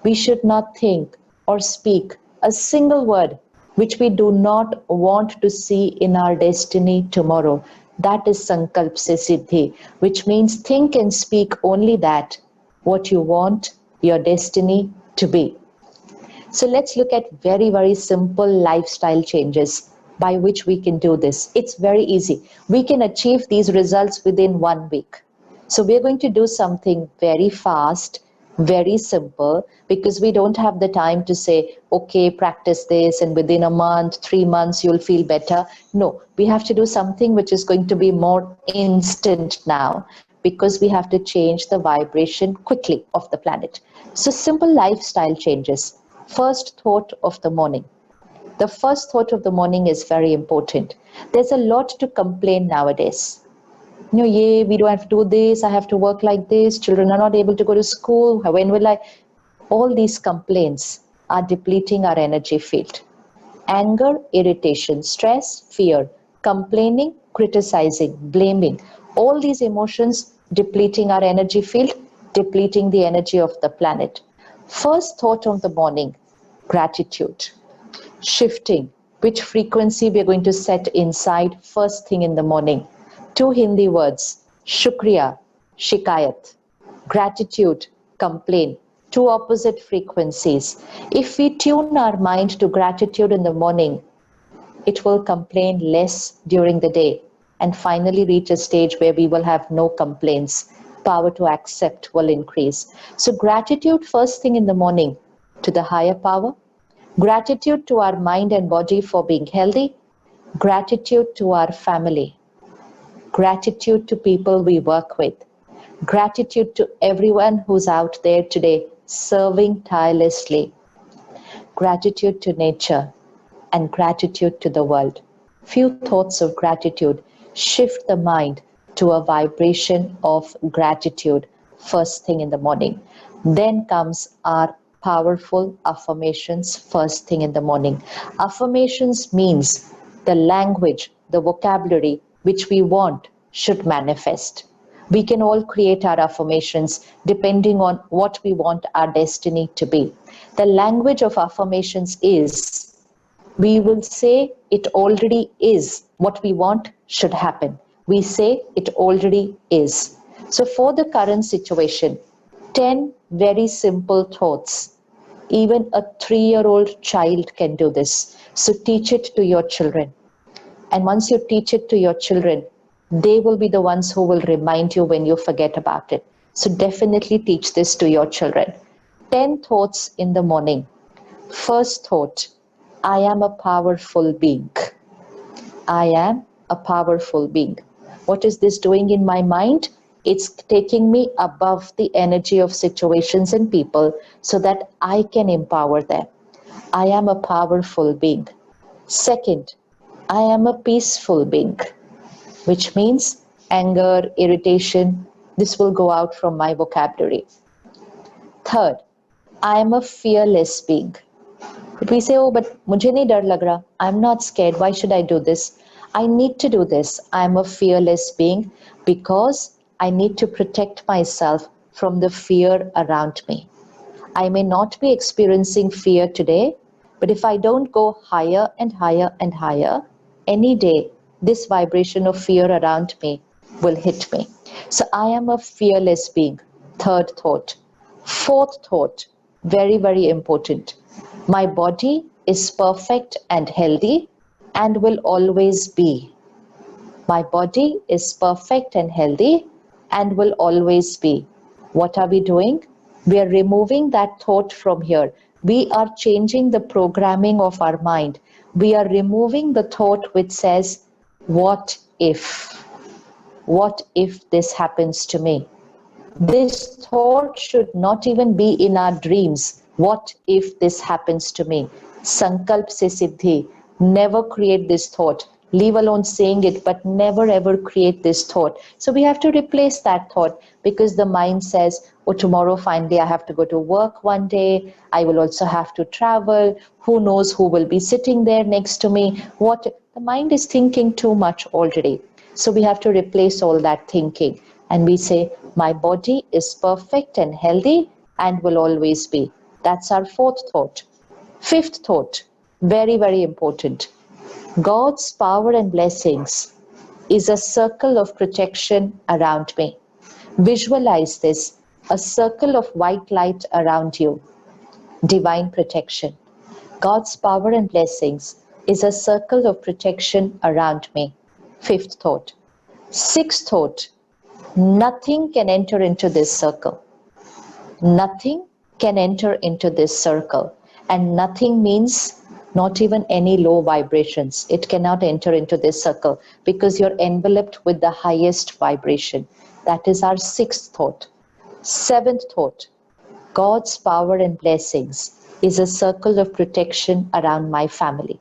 we should not think or speak a single word which we do not want to see in our destiny tomorrow. That is Sankalp Se Siddhi, which means think and speak only that what you want your destiny to be. So let's look at very, very simple lifestyle changes by which we can do this. It's very easy. We can achieve these results within 1 week. So we're going to do something very fast, very simple, because we don't have the time to say, okay, practice this and within a month, 3 months, you'll feel better. No, we have to do something which is going to be more instant now, because we have to change the vibration quickly of the planet. So simple lifestyle changes. First thought of the morning. The first thought of the morning is very important. There's a lot to complain nowadays. You know, yeah, we don't have to do this, I have to work like this, children are not able to go to school, when will I? All these complaints are depleting our energy field. Anger, irritation, stress, fear, complaining, criticizing, blaming, all these emotions depleting our energy field, depleting the energy of the planet. First thought of the morning, gratitude. Shifting which frequency we are going to set inside first thing in the morning. 2 Hindi words, shukriya, shikayat, gratitude, complain. 2 opposite frequencies. If we tune our mind to gratitude in the morning, it will complain less during the day and finally reach a stage where we will have no complaints. Power to accept will increase. So gratitude first thing in the morning to the higher power, gratitude to our mind and body for being healthy, gratitude to our family, gratitude to people we work with, gratitude to everyone who's out there today serving tirelessly, gratitude to nature, and gratitude to the world. Few thoughts of gratitude shift the mind to a vibration of gratitude first thing in the morning. Then comes our powerful affirmations first thing in the morning. Affirmations means the language, the vocabulary which we want should manifest. We can all create our affirmations depending on what we want our destiny to be. The language of affirmations is, we will say it already is, what we want should happen. We say it already is. So for the current situation, 10 very simple thoughts. Even a 3-year-old child can do this. So teach it to your children. And once you teach it to your children, they will be the ones who will remind you when you forget about it. So definitely teach this to your children. 10 thoughts in the morning. First thought, I am a powerful being. I am a powerful being. What is this doing in my mind? It's taking me above the energy of situations and people so that I can empower them. I am a powerful being. Second, I am a peaceful being, which means anger, irritation, this will go out from my vocabulary. Third, I am a fearless being. If we say, oh, but mujhe nahi dar lag raha, I'm not scared, why should I do this? I need to do this. I'm a fearless being because I need to protect myself from the fear around me. I may not be experiencing fear today, but if I don't go higher and higher and higher, any day, this vibration of fear around me will hit me. So I am a fearless being. Third thought. Fourth thought, very, very important. My body is perfect and healthy and will always be. My body is perfect and healthy and will always be. What are we doing? We are removing that thought from here. We are changing the programming of our mind. We are removing the thought which says, what if? What if this happens to me? This thought should not even be in our dreams. What if this happens to me? Sankalp se siddhi. Never create this thought. Leave alone saying it, but never ever create this thought. So we have to replace that thought, because the mind says, oh, tomorrow finally I have to go to work one day. I will also have to travel. Who knows who will be sitting there next to me? What? The mind is thinking too much already. So we have to replace all that thinking. And we say, my body is perfect and healthy and will always be. That's our fourth thought. Fifth thought, very, very important. God's power and blessings is a circle of protection around me. Visualize this, a circle of white light around you. Divine protection. God's power and blessings is a circle of protection around me. Fifth thought. Sixth thought. Nothing can enter into this circle. Nothing can enter into this circle. And nothing means not even any low vibrations. It cannot enter into this circle because you're enveloped with the highest vibration. That is our sixth thought. Seventh thought. God's power and blessings is a circle of protection around my family.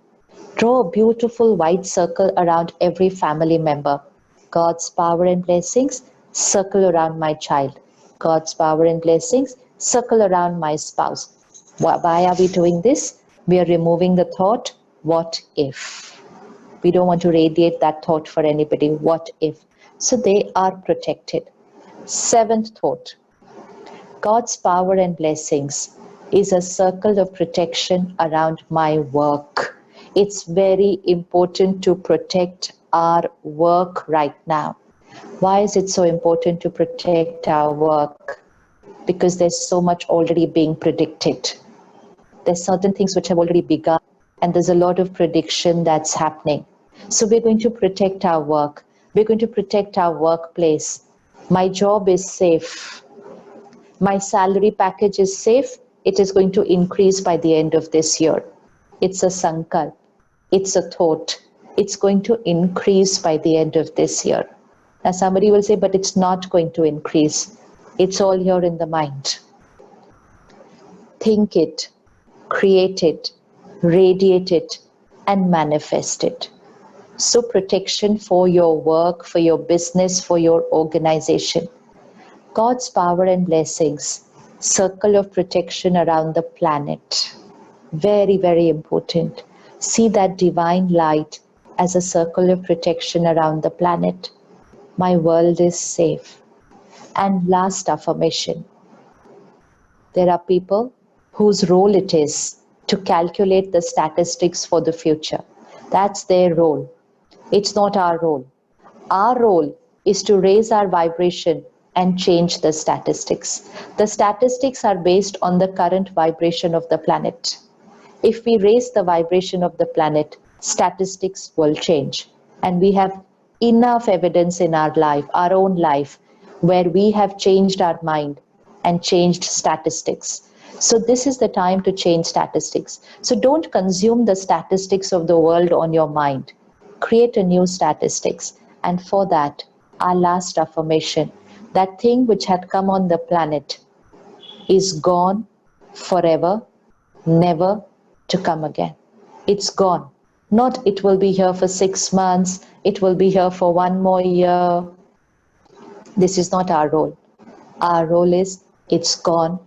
Draw a beautiful white circle around every family member. God's power and blessings, circle around my child. God's power and blessings, circle around my spouse. Why are we doing this? We are removing the thought, what if? We don't want to radiate that thought for anybody, what if? So they are protected. Seventh thought, God's power and blessings is a circle of protection around my work. It's very important to protect our work right now. Why is it so important to protect our work? Because there's so much already being predicted. There's certain things which have already begun, and there's a lot of prediction that's happening. So we're going to protect our work. We're going to protect our workplace. My job is safe. My salary package is safe. It is going to increase by the end of this year. It's a sankalp. It's a thought. It's going to increase by the end of this year. Now somebody will say, but it's not going to increase. It's all here in the mind. Think it, create it, radiate it, and manifest it. So protection for your work, for your business, for your organization. God's power and blessings, circle of protection around the planet. Very, very important. See that divine light as a circle of protection around the planet. My world is safe. And last affirmation. There are people whose role it is to calculate the statistics for the future. That's their role. It's not our role. Our role is to raise our vibration and change the statistics. The statistics are based on the current vibration of the planet. If we raise the vibration of the planet, statistics will change. And we have enough evidence in our life, our own life, where we have changed our mind and changed statistics. So this is the time to change statistics. So don't consume the statistics of the world on your mind. Create a new statistics. And for that, our last affirmation, that thing which had come on the planet is gone forever, never to come again. It's gone. Not it will be here for 6 months, it will be here for 1 more year. This is not our role. Our role is it's gone,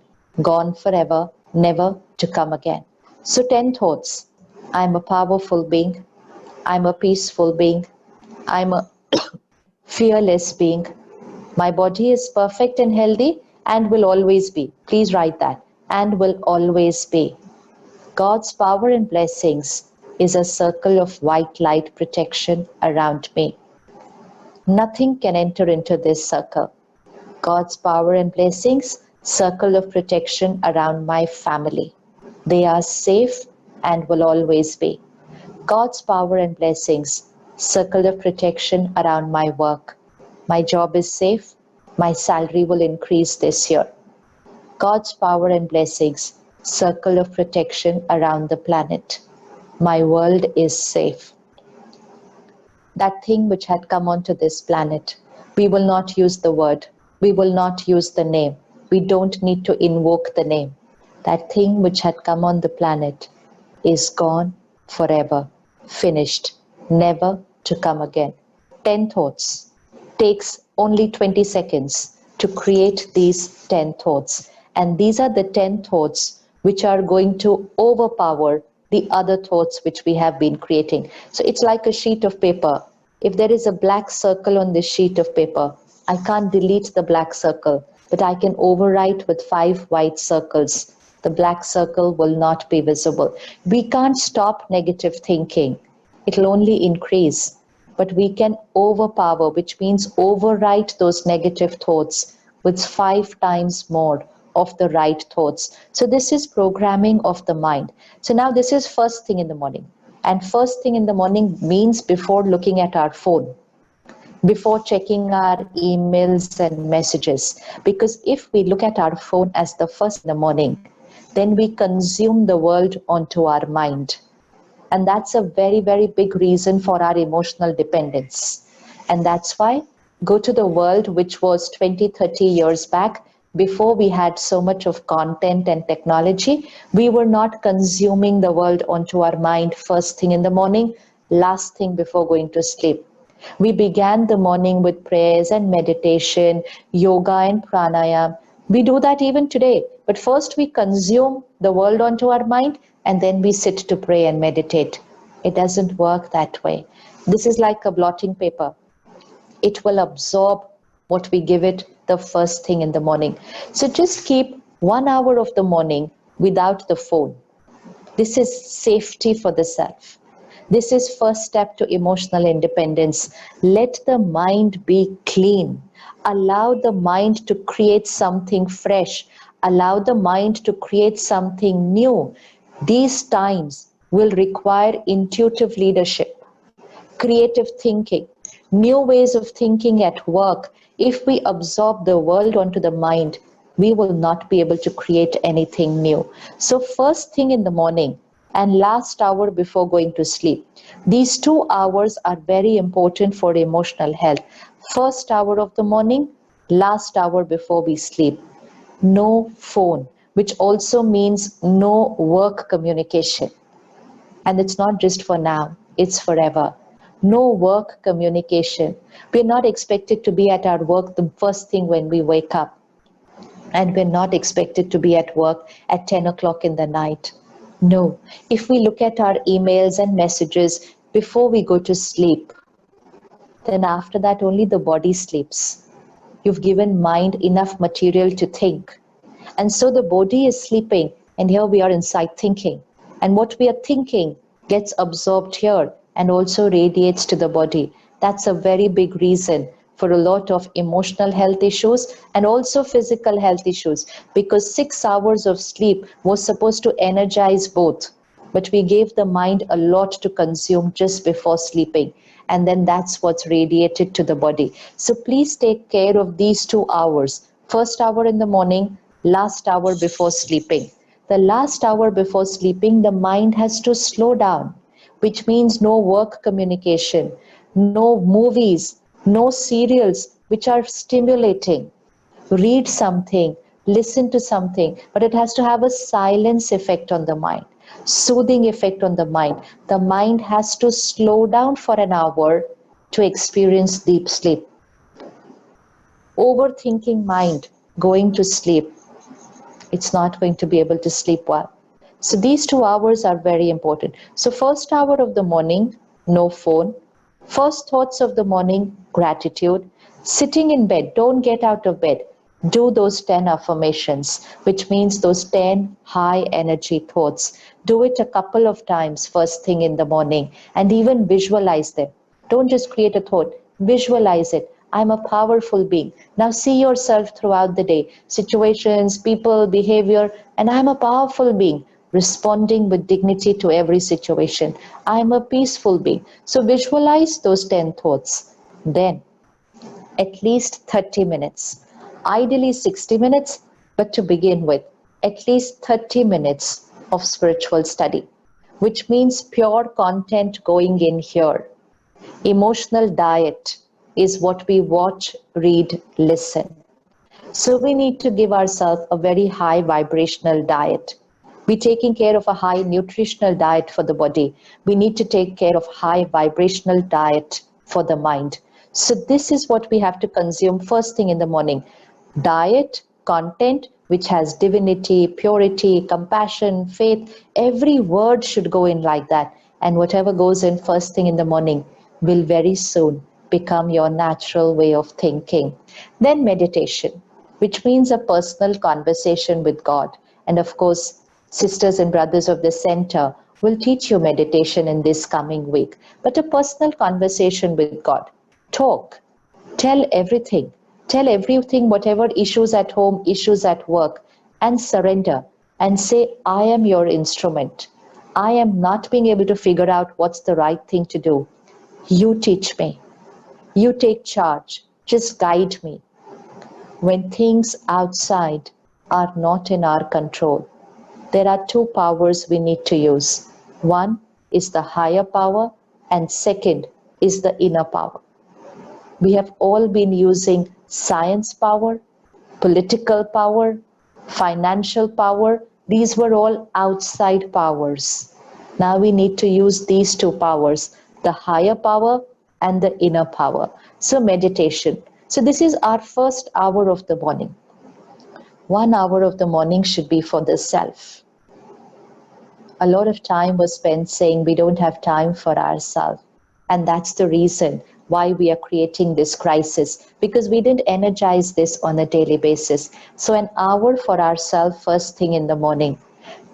gone forever, never to come again. So 10 thoughts. I'm a powerful being. I'm a peaceful being. I'm a fearless being. My body is perfect and healthy and will always be. Please write that. And will always be. God's power and blessings is a circle of white light protection around me. Nothing can enter into this circle. God's power and blessings, circle of protection around my family. They are safe and will always be. God's power and blessings, circle of protection around my work. My job is safe. My salary will increase this year. God's power and blessings, circle of protection around the planet. My world is safe. That thing which had come onto this planet, we will not use the word. We will not use the name. We don't need to invoke the name. That thing which had come on the planet is gone forever, finished, never to come again. 10 thoughts. Takes only 20 seconds to create these 10 thoughts. And these are the 10 thoughts which are going to overpower the other thoughts which we have been creating. So it's like a sheet of paper. If there is a black circle on this sheet of paper, I can't delete the black circle, but I can overwrite with 5 white circles. The black circle will not be visible. We can't stop negative thinking. It'll only increase. But we can overpower, which means overwrite those negative thoughts with 5 times more of the right thoughts. So this is programming of the mind. So now this is first thing in the morning. And first thing in the morning means before looking at our phone, before checking our emails and messages. Because if we look at our phone as the first in the morning, then we consume the world onto our mind. And that's a very, very big reason for our emotional dependence. And that's why go to the world which was 20, 30 years back, before we had so much of content and technology, we were not consuming the world onto our mind first thing in the morning, last thing before going to sleep. We began the morning with prayers and meditation, yoga and pranayam. We do that even today. But first we consume the world onto our mind and then we sit to pray and meditate. It doesn't work that way. This is like a blotting paper. It will absorb what we give it the first thing in the morning. So just keep 1 hour of the morning without the phone. This is safety for the self. This is first step to emotional independence. Let the mind be clean. Allow the mind to create something fresh. Allow the mind to create something new. These times will require intuitive leadership, creative thinking, new ways of thinking at work. If we absorb the world onto the mind, we will not be able to create anything new. So first thing in the morning and last hour before going to sleep. These 2 hours are very important for emotional health. First hour of the morning, last hour before we sleep. No phone, which also means no work communication. And it's not just for now, it's forever. No work communication. We're not expected to be at our work the first thing when we wake up. And we're not expected to be at work at 10 o'clock in the night. No. If we look at our emails and messages before we go to sleep, then after that only the body sleeps. You've given mind enough material to think. And so the body is sleeping, and here we are inside thinking. And what we are thinking gets absorbed here and also radiates to the body. That's a very big reason for a lot of emotional health issues and also physical health issues, because 6 hours of sleep was supposed to energize both. But we gave the mind a lot to consume just before sleeping. And then that's what's radiated to the body. So please take care of these 2 hours. First hour in the morning, last hour before sleeping. The last hour before sleeping, the mind has to slow down, which means no work communication, no movies, no serials which are stimulating. Read something, listen to something, but it has to have a silence effect on the mind, soothing effect on the mind. The mind has to slow down for an hour to experience deep sleep. Overthinking mind, going to sleep, it's not going to be able to sleep well. So these 2 hours are very important. So first hour of the morning, no phone. First thoughts of the morning, gratitude. Sitting in bed, don't get out of bed. Do those 10 affirmations, which means those 10 high energy thoughts. Do it a couple of times first thing in the morning and even visualize them. Don't just create a thought, visualize it. I'm a powerful being. Now see yourself throughout the day, situations, people, behavior, and I'm a powerful being. responding with dignity to every situation. I am a peaceful being. So visualize those 10 thoughts. Then at least 30 minutes, ideally 60 minutes, but to begin with, at least 30 minutes of spiritual study, which means pure content going in here. Emotional diet is what we watch, read, listen. So we need to give ourselves a very high vibrational diet. We're taking care of a high nutritional diet for the body. We need to take care of high vibrational diet for the mind. So this is what we have to consume first thing in the morning. Diet, content, which has divinity, purity, compassion, faith. Every word should go in like that. And whatever goes in first thing in the morning will very soon become your natural way of thinking. Then meditation, which means a personal conversation with God. And of course, sisters and brothers of the center will teach you meditation in this coming week. But a personal conversation with God. Talk, tell everything, whatever issues at home, issues at work, and surrender and say, I am your instrument. I am not being able to figure out what's the right thing to do. You teach me. You take charge. Just guide me. When things outside are not in our control, there are two powers we need to use. One is the higher power, and second is the inner power. We have all been using science power, political power, financial power. These were all outside powers. Now we need to use these two powers, the higher power and the inner power. So meditation. So this is our first hour of the morning. 1 hour of the morning should be for the self. A lot of time was spent saying we don't have time for ourselves. And that's the reason why we are creating this crisis, because we didn't energize this on a daily basis. So an hour for ourselves first thing in the morning.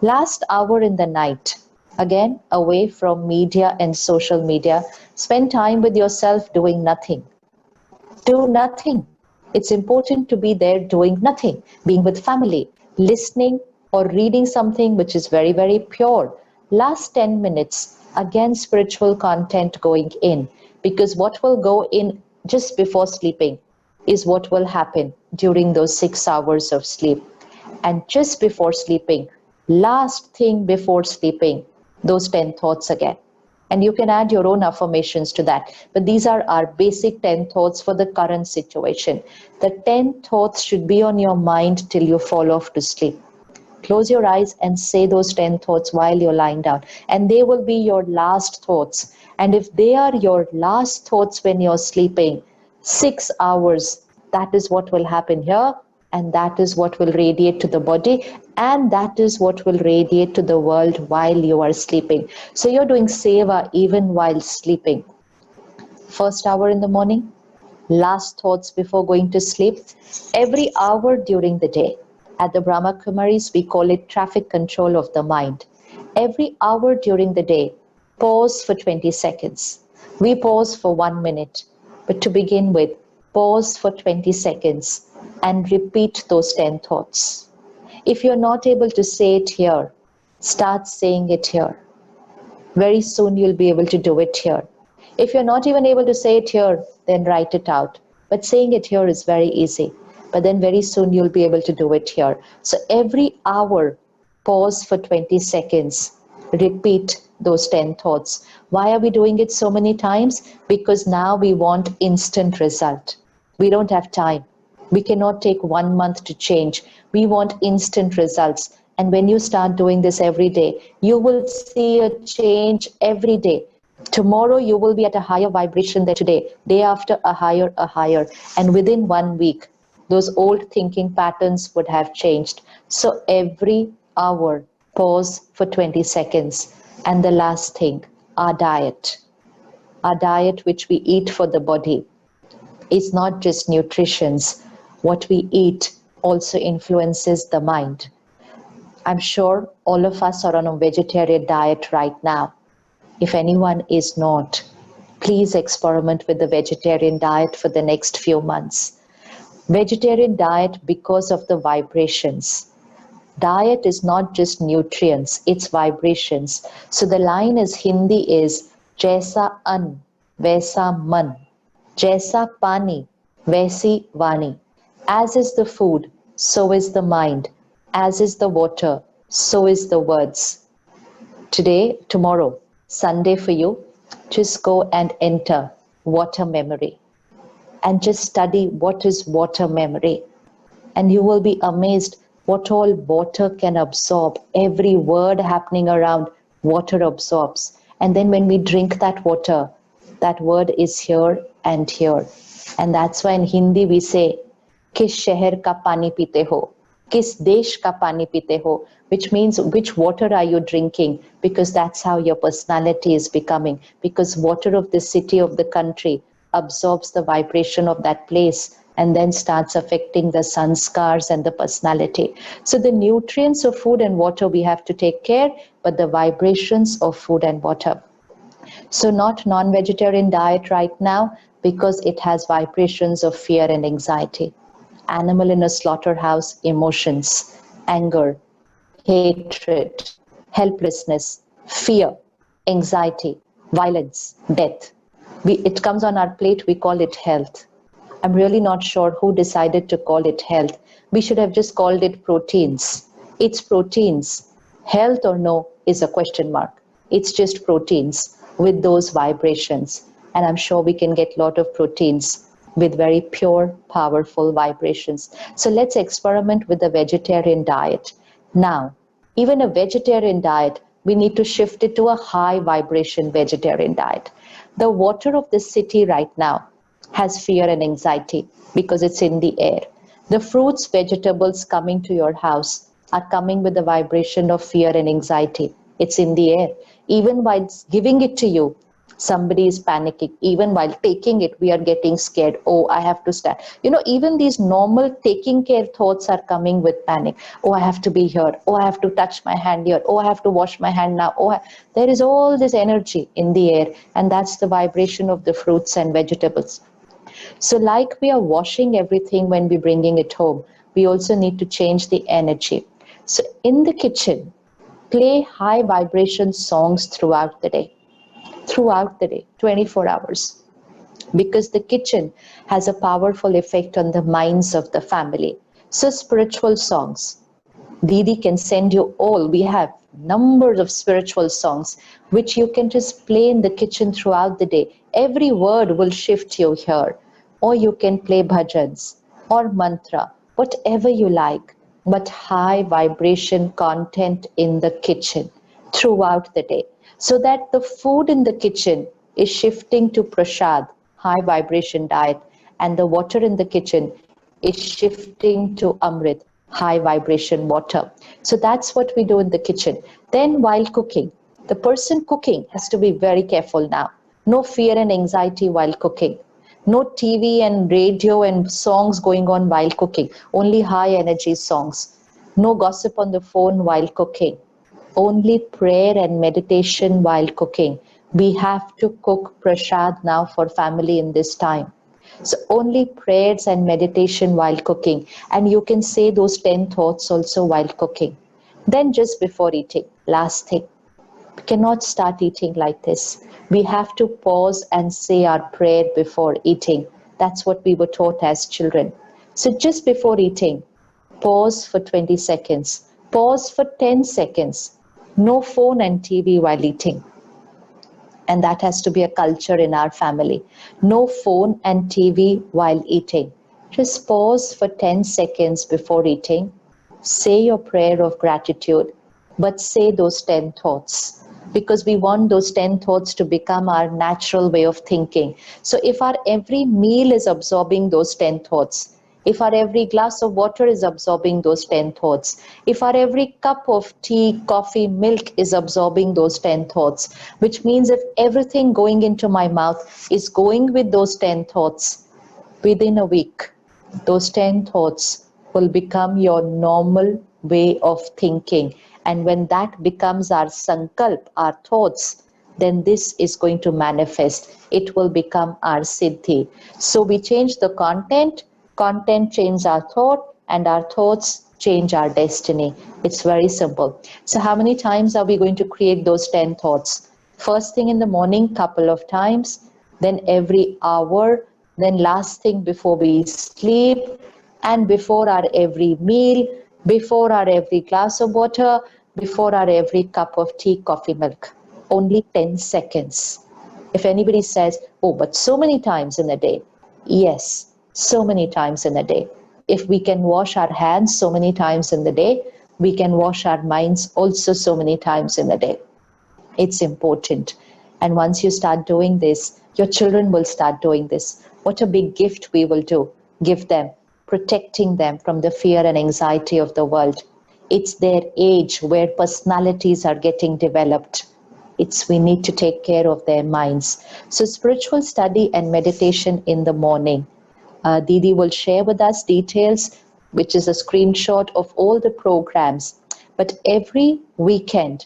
Last hour in the night, again, away from media and social media, spend time with yourself doing nothing. Do nothing. It's important to be there doing nothing, being with family, listening or reading something which is very, very pure. Last 10 minutes, again, spiritual content going in, because what will go in just before sleeping is what will happen during those 6 hours of sleep. And just before sleeping, last thing before sleeping, those 10 thoughts again. And you can add your own affirmations to that. But these are our basic 10 thoughts for the current situation. The 10 thoughts should be on your mind till you fall off to sleep. Close your eyes and say those 10 thoughts while you're lying down. And they will be your last thoughts. And if they are your last thoughts when you're sleeping, 6 hours, that is what will happen here. And that is what will radiate to the body. And that is what will radiate to the world while you are sleeping. So you're doing seva even while sleeping. First hour in the morning, last thoughts before going to sleep, every hour during the day. At the Brahma Kumaris, we call it traffic control of the mind. Every hour during the day, pause for 20 seconds. We pause for 1 minute. But to begin with, pause for 20 seconds and repeat those 10 thoughts. If you're not able to say it here, start saying it here. Very soon you'll be able to do it here. If you're not even able to say it here, then write it out. But saying it here is very easy. But then very soon you'll be able to do it here. So every hour, pause for 20 seconds. Repeat those 10 thoughts. Why are we doing it so many times? Because now we want instant result. We don't have time. We cannot take 1 month to change. We want instant results. And when you start doing this every day, you will see a change every day. Tomorrow you will be at a higher vibration than today. Day after, a higher. And within 1 week, those old thinking patterns would have changed. So every hour, pause for 20 seconds. And the last thing, our diet. Our diet which we eat for the body is not just nutrition. What we eat also influences the mind. I'm sure all of us are on a vegetarian diet right now. If anyone is not, please experiment with the vegetarian diet for the next few months. Vegetarian diet, because of the vibrations, Diet is not just nutrients, it's vibrations. So the line is Hindi is Jaisa an, Vaisa man. Jaisa pani, Vaisi vani. As is the food, so is the mind. As is the water, so is the words. Today, tomorrow, Sunday for you, just go and enter water memory and just study what is water memory. And you will be amazed what all water can absorb. Every word happening around, water absorbs. And then when we drink that water, that word is here and here. And that's why in Hindi we say, Kis shehar ka pani pite ho? Kis desh ka pani pite ho? Which means which water are you drinking? Because that's how your personality is becoming. Because water of the city, of the country, absorbs the vibration of that place and then starts affecting the sanskars and the personality. So the nutrients of food and water we have to take care, but the vibrations of food and water. So not non-vegetarian diet right now because it has vibrations of fear and anxiety. Animal in a slaughterhouse, emotions, anger, hatred, helplessness, fear, anxiety, violence, death. It comes on our plate, we call it health. I'm really not sure who decided to call it health. We should have just called it proteins. It's proteins. Health or no is a question mark. It's just proteins with those vibrations. And I'm sure we can get a lot of proteins with very pure, powerful vibrations. So let's experiment with the vegetarian diet. Now, even a vegetarian diet, we need to shift it to a high vibration vegetarian diet. The water of the city right now has fear and anxiety because it's in the air. The fruits, vegetables coming to your house are coming with the vibration of fear and anxiety. It's in the air. Even while giving it to you, somebody is panicking. Even while taking it, we are getting scared. Oh, I have to stand. Even these normal taking care thoughts are coming with panic. Oh, I have to be here. Oh, I have to touch my hand here. Oh, I have to wash my hand now. There is all this energy in the air, and that's the vibration of the fruits and vegetables. So like we are washing everything when we're bringing it home, we also need to change the energy. So in the kitchen, play high vibration songs throughout the day, 24 hours. Because the kitchen has a powerful effect on the minds of the family. So spiritual songs. Didi can send you all. We have numbers of spiritual songs which you can just play in the kitchen throughout the day. Every word will shift you here. Or you can play bhajans or mantra, whatever you like, but high vibration content in the kitchen throughout the day. So that the food in the kitchen is shifting to prasad, high vibration diet, and the water in the kitchen is shifting to amrit, high vibration water. So that's what we do in the kitchen. Then while cooking, the person cooking has to be very careful now. No fear and anxiety while cooking. No TV and radio and songs going on while cooking. Only high energy songs. No gossip on the phone while cooking. Only prayer and meditation while cooking. We have to cook prasad now for family in this time. So only prayers and meditation while cooking. And you can say those 10 thoughts also while cooking. Then just before eating, last thing. We cannot start eating like this. We have to pause and say our prayer before eating. That's what we were taught as children. So just before eating, pause for 20 seconds. Pause for 10 seconds. No phone and TV while eating. And that has to be a culture in our family. No phone and TV while eating. Just pause for 10 seconds before eating. Say your prayer of gratitude, but say those 10 thoughts. Because we want those 10 thoughts to become our natural way of thinking. So if our every meal is absorbing those 10 thoughts, if our every glass of water is absorbing those 10 thoughts, if our every cup of tea, coffee, milk is absorbing those 10 thoughts, which means if everything going into my mouth is going with those 10 thoughts, within a week, those 10 thoughts will become your normal way of thinking. And when that becomes our sankalp, our thoughts, then this is going to manifest. It will become our siddhi. So we change the content changes our thought, and our thoughts change our destiny. It's very simple. So how many times are we going to create those 10 thoughts? First thing in the morning, couple of times, then every hour, then last thing before we sleep, and before our every meal, before our every glass of water, before our every cup of tea, coffee, milk. Only 10 seconds. If anybody says, oh, but so many times in a day. Yes, so many times in a day. If we can wash our hands so many times in the day, we can wash our minds also so many times in a day. It's important. And once you start doing this, your children will start doing this. What a big gift we will give them, protecting them from the fear and anxiety of the world. It's their age where personalities are getting developed. We need to take care of their minds. So spiritual study and meditation in the morning. Didi will share with us details, which is a screenshot of all the programs. But every weekend,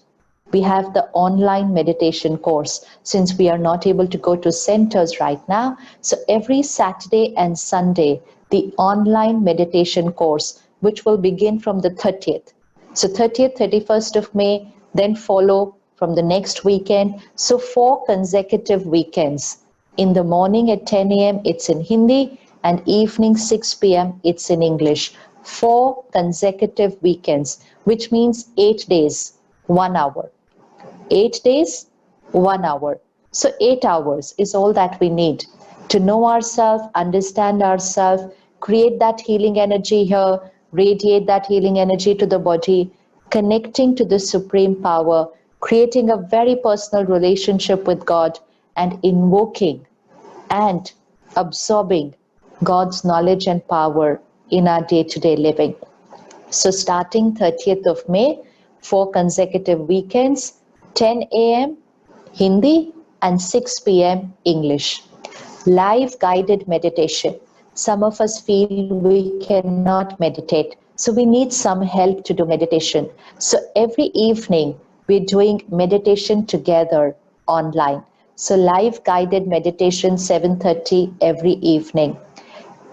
we have the online meditation course, since we are not able to go to centers right now. So every Saturday and Sunday, the online meditation course, which will begin from the 30th. So 30th, 31st of May, then follow from the next weekend. So 4 consecutive weekends. In the morning at 10 a.m., it's in Hindi, and evening 6 p.m., it's in English. 4 consecutive weekends, which means 8 days, 1 hour. 8 days, 1 hour. So 8 hours is all that we need to know ourselves, understand ourselves, create that healing energy here, radiate that healing energy to the body, connecting to the supreme power, creating a very personal relationship with God, and invoking and absorbing God's knowledge and power in our day-to-day living. So starting 30th of May, 4 consecutive weekends, 10 a.m. Hindi and 6 p.m. English. Live guided meditation. Some of us feel we cannot meditate, so we need some help to do meditation. So every evening, we're doing meditation together online. So live guided meditation, 7:30 every evening.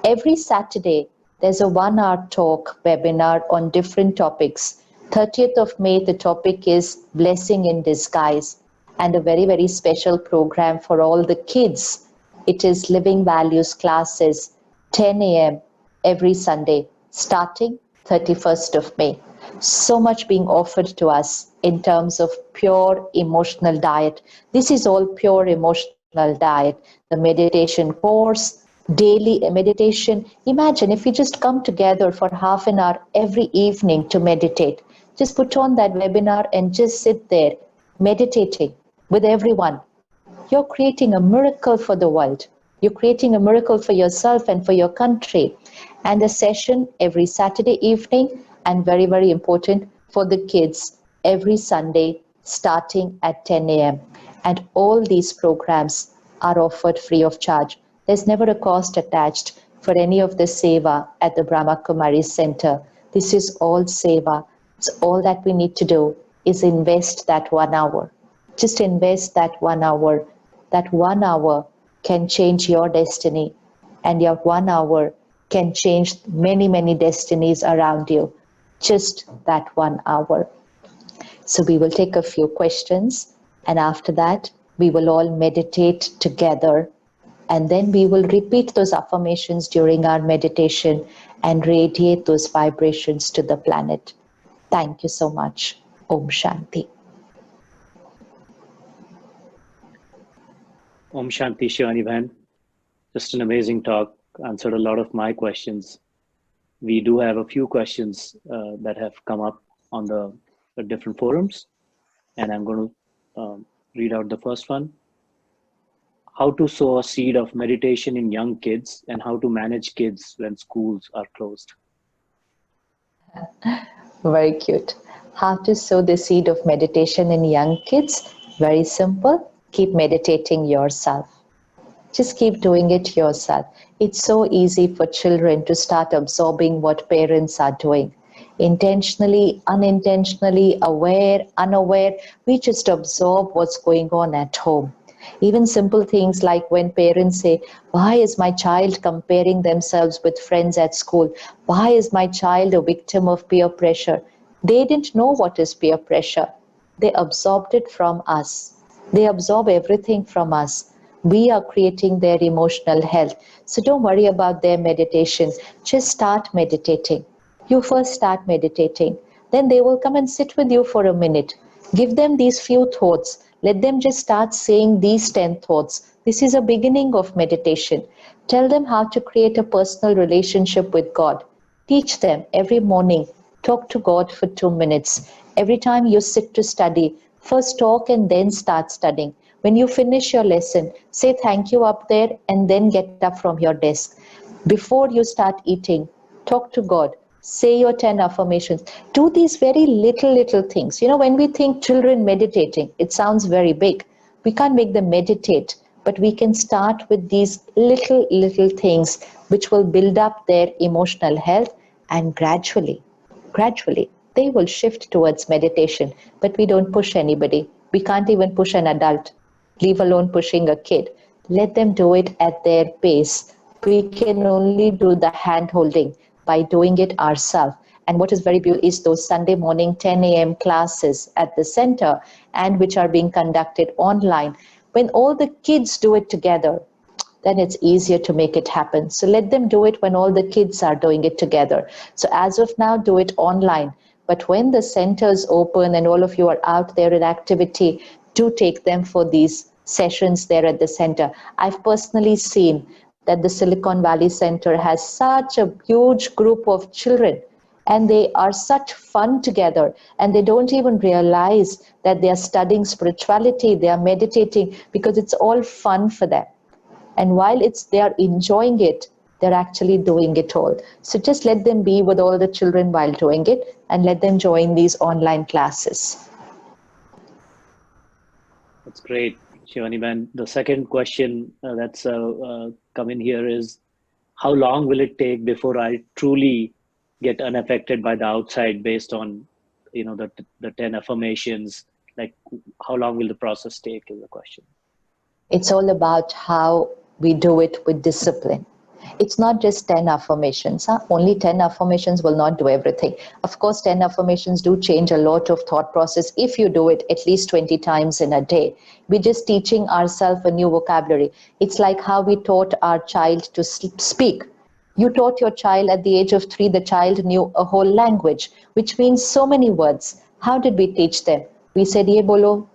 Every Saturday, there's a 1-hour talk webinar on different topics. 30th of May, the topic is Blessing in Disguise, and a very, very special program for all the kids. It is Living Values classes, 10 a.m. every Sunday, starting 31st of May. So much being offered to us in terms of pure emotional diet. This is all pure emotional diet. The meditation course, daily meditation. Imagine if we just come together for half an hour every evening to meditate. Just put on that webinar and just sit there meditating with everyone. You're creating a miracle for the world. You're creating a miracle for yourself and for your country. And the session every Saturday evening, and very, very important for the kids, every Sunday starting at 10 a.m. And all these programs are offered free of charge. There's never a cost attached for any of the seva at the Brahma Kumari Center. This is all seva. So all that we need to do is invest that 1 hour. Just invest that 1 hour. That 1 hour can change your destiny, and your 1 hour can change many, many destinies around you. Just that 1 hour. So we will take a few questions, and after that, we will all meditate together, and then we will repeat those affirmations during our meditation and radiate those vibrations to the planet. Thank you so much. Om Shanti. Om Shanti, Shivani Bhan. Just an amazing talk. Answered a lot of my questions. We do have a few questions that have come up on the different forums, and I'm going to read out the first one. How to sow a seed of meditation in young kids, and how to manage kids when schools are closed. Very cute. How to sow the seed of meditation in young kids? Very simple. Keep meditating yourself. Just keep doing it yourself. It's so easy for children to start absorbing what parents are doing. Intentionally, unintentionally, aware, unaware, we just absorb what's going on at home. Even simple things like when parents say, why is my child comparing themselves with friends at school? Why is my child a victim of peer pressure? They didn't know what is peer pressure. They absorbed it from us. They absorb everything from us. We are creating their emotional health. So don't worry about their meditation. Just start meditating. You first start meditating. Then they will come and sit with you for a minute. Give them these few thoughts. Let them just start saying these 10 thoughts. This is a beginning of meditation. Tell them how to create a personal relationship with God. Teach them every morning. Talk to God for 2 minutes. Every time you sit to study, first talk and then start studying. When you finish your lesson, say thank you up there and then get up from your desk. Before you start eating, talk to God. Say your 10 affirmations. Do these very little things. You know, when we think children meditating, it sounds very big. We can't make them meditate, but we can start with these little things which will build up their emotional health, and gradually, they will shift towards meditation. But we don't push anybody. We can't even push an adult, leave alone pushing a kid. Let them do it at their pace. We can only do the hand holding by doing it ourselves. And what is very beautiful is those Sunday morning 10 a.m. classes at the center, and which are being conducted online. When all the kids do it together, then it's easier to make it happen. So let them do it when all the kids are doing it together. So as of now, do it online. But when the centers open and all of you are out there in activity, do take them for these sessions there at the center. I've personally seen that the Silicon Valley Center has such a huge group of children, and they are such fun together, and they don't even realize that they are studying spirituality, they are meditating, because it's all fun for them. And while they are enjoying it, they're actually doing it all. So just let them be with all the children while doing it, and let them join these online classes. That's great, Shivani man. The second question that's come in here is, how long will it take before I truly get unaffected by the outside based on, the 10 affirmations? Like, how long will the process take is the question. It's all about how we do it with discipline. It's not just 10 affirmations. Only 10 affirmations will not do everything. Of course, 10 affirmations do change a lot of thought process if you do it at least 20 times in a day. We're just teaching ourselves a new vocabulary. It's like how we taught our child to speak. You taught your child at the age of 3, the child knew a whole language, which means so many words. How did we teach them? We said, ye bolo,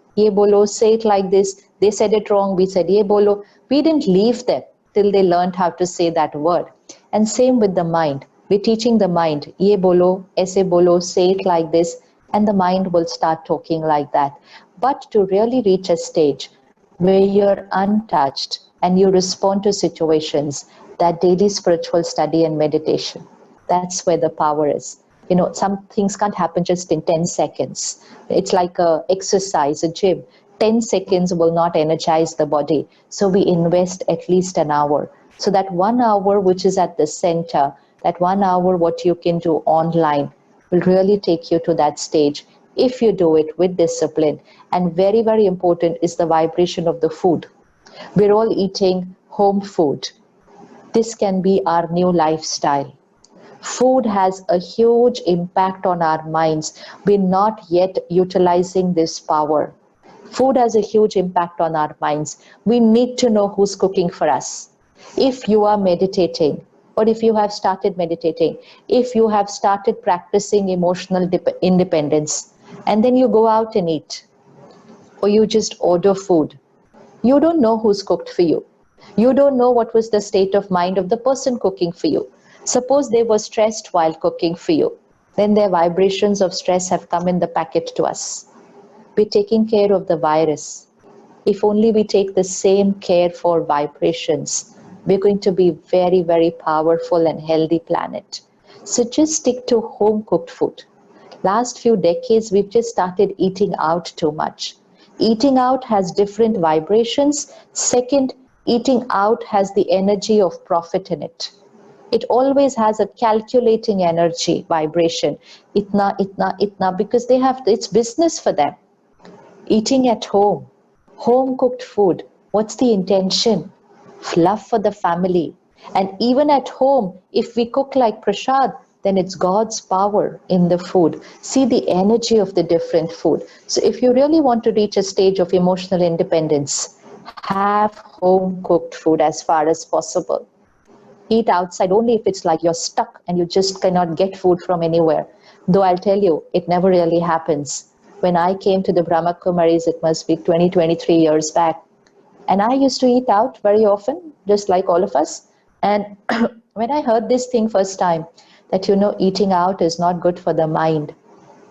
say it like this. They said it wrong. We said, ye bolo. We didn't leave them till they learned how to say that word. And same with the mind. We're teaching the mind, ye bolo, aise bolo, say it like this, and the mind will start talking like that. But to really reach a stage where you're untouched and you respond to situations, that daily spiritual study and meditation, that's where the power is. You know, some things can't happen just in 10 seconds. It's like a exercise, a gym. 10 seconds will not energize the body. So we invest at least an hour. So that 1 hour, which is at the center, that 1 hour, what you can do online, will really take you to that stage if you do it with discipline. And very, very important is the vibration of the food. We're all eating home food. This can be our new lifestyle. Food has a huge impact on our minds. We're not yet utilizing this power. Food has a huge impact on our minds. We need to know who's cooking for us. If you are meditating, or if you have started meditating, if you have started practicing emotional independence, and then you go out and eat, or you just order food, you don't know who's cooked for you. You don't know what was the state of mind of the person cooking for you. Suppose they were stressed while cooking for you. Then their vibrations of stress have come in the packet to us. We're taking care of the virus. If only we take the same care for vibrations, we're going to be very, very powerful and healthy planet. So just stick to home cooked food. Last few decades, we've just started eating out too much. Eating out has different vibrations. Second, eating out has the energy of profit in it. It always has a calculating energy vibration. Itna, because it's business for them. Eating at home cooked food, What's the intention? Love for the family. And even at home, if we cook like prasad, then it's God's power in the food. See the energy of the different food. So if you really want to reach a stage of emotional independence, have home cooked food as far as possible. Eat outside only if it's like you're stuck and you just cannot get food from anywhere. Though I'll tell you, it never really happens. When I came to the Brahma Kumaris, it must be 20, 23 years back. And I used to eat out very often, just like all of us. And when I heard this thing first time, that, eating out is not good for the mind,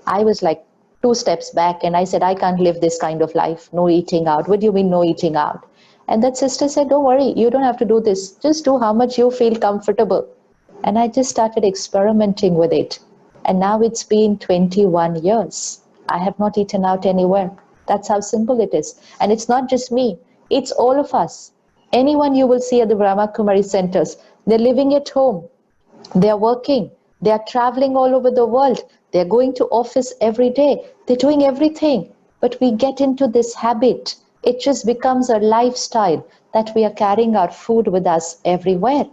I was like 2 steps back and I said, I can't live this kind of life. No eating out. What do you mean no eating out? And that sister said, don't worry, you don't have to do this. Just do how much you feel comfortable. And I just started experimenting with it. And now it's been 21 years. I have not eaten out anywhere. That's how simple it is. And it's not just me. It's all of us. Anyone you will see at the Brahma Kumari centers, they're living at home. They're working. They're traveling all over the world. They're going to office every day. They're doing everything. But we get into this habit. It just becomes a lifestyle that we are carrying our food with us everywhere.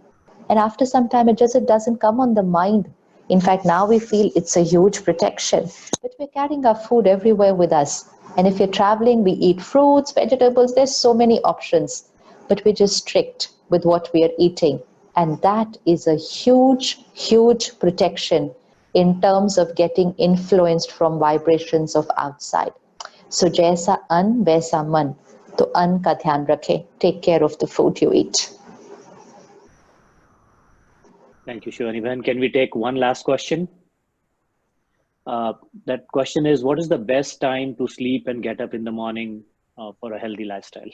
And after some time, it doesn't come on the mind. In fact, now we feel it's a huge protection. But we're carrying our food everywhere with us. And if you're traveling, we eat fruits, vegetables, there's so many options. But we're just strict with what we are eating. And that is a huge, huge protection in terms of getting influenced from vibrations of outside. So jaisa an, vaisa man. To an ka dhyan rakhe. Take care of the food you eat. Thank you, Shivani. Can we take one last question? That question is, what is the best time to sleep and get up in the morning for a healthy lifestyle?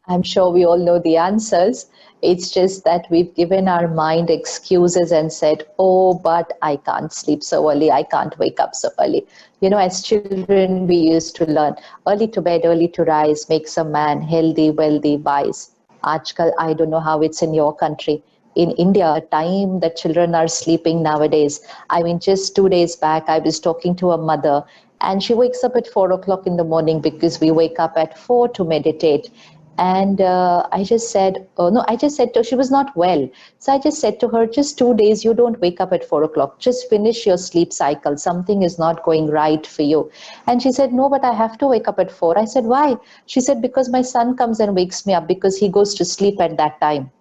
I'm sure we all know the answers. It's just that we've given our mind excuses and said, oh, but I can't sleep so early. I can't wake up so early. As children, we used to learn early to bed, early to rise, makes a man healthy, wealthy, wise. Aajkal, I don't know how it's in your country. In India, the time that children are sleeping nowadays, I mean, just 2 days back, I was talking to a mother and she wakes up at 4 o'clock in the morning because we wake up at 4 to meditate. And I just said, she was not well. So I just said to her, just 2 days, you don't wake up at 4 o'clock. Just finish your sleep cycle. Something is not going right for you. And she said, no, but I have to wake up at 4. I said, why? She said, because my son comes and wakes me up because he goes to sleep at that time.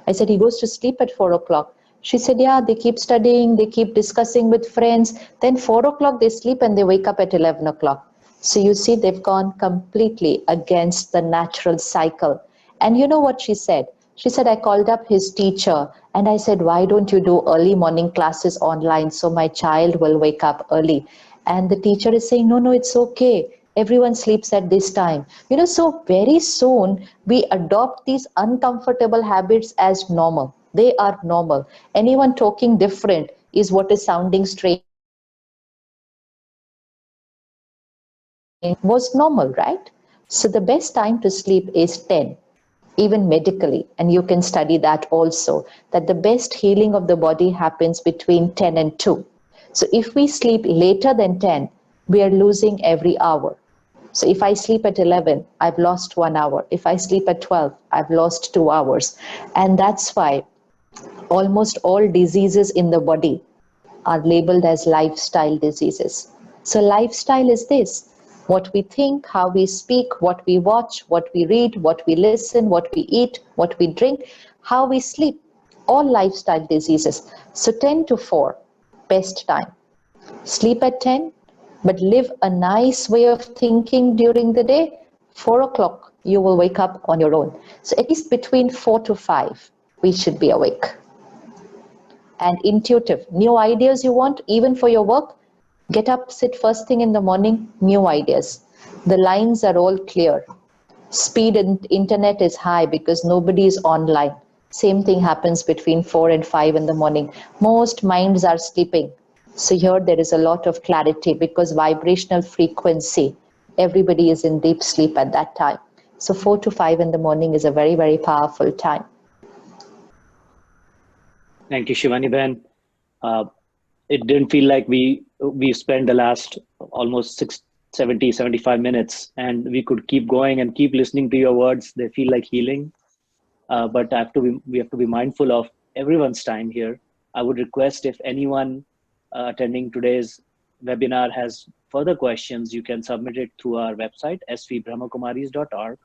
I said, he goes to sleep at 4 o'clock. She said, yeah, they keep studying, they keep discussing with friends. Then 4 o'clock they sleep and they wake up at 11 o'clock. So you see, they've gone completely against the natural cycle. And you know what she said? She said, I called up his teacher and I said, why don't you do early morning classes online so my child will wake up early? And the teacher is saying, no, it's okay. Everyone sleeps at this time. So very soon we adopt these uncomfortable habits as normal. They are normal. Anyone talking different is what is sounding strange. Was normal, right? So the best time to sleep is 10, even medically, and you can study that also, that the best healing of the body happens between 10 and 2. So if we sleep later than 10, we are losing every hour. So if I sleep at 11, I've lost 1 hour. If I sleep at 12, I've lost 2 hours. And that's why almost all diseases in the body are labeled as lifestyle diseases. So lifestyle is this: what we think, how we speak, what we watch, what we read, what we listen, what we eat, what we drink, how we sleep, all lifestyle diseases. So 10 to 4, best time. Sleep at 10, but live a nice way of thinking during the day. 4 o'clock, you will wake up on your own. So at least between 4 to 5, we should be awake. And intuitive, new ideas you want, even for your work, get up, sit first thing in the morning, new ideas. The lines are all clear. Speed in internet is high because nobody is online. Same thing happens between 4 and 5 in the morning. Most minds are sleeping. So here there is a lot of clarity because vibrational frequency, everybody is in deep sleep at that time. So 4 to 5 in the morning is a very, very powerful time. Thank you, Shivani Ben. It didn't feel like we spent the last almost 70, 75 minutes, and we could keep going and keep listening to your words. They feel like healing. But we have to be mindful of everyone's time here. I would request if anyone attending today's webinar has further questions, you can submit it through our website, svbrahmakumaris.org.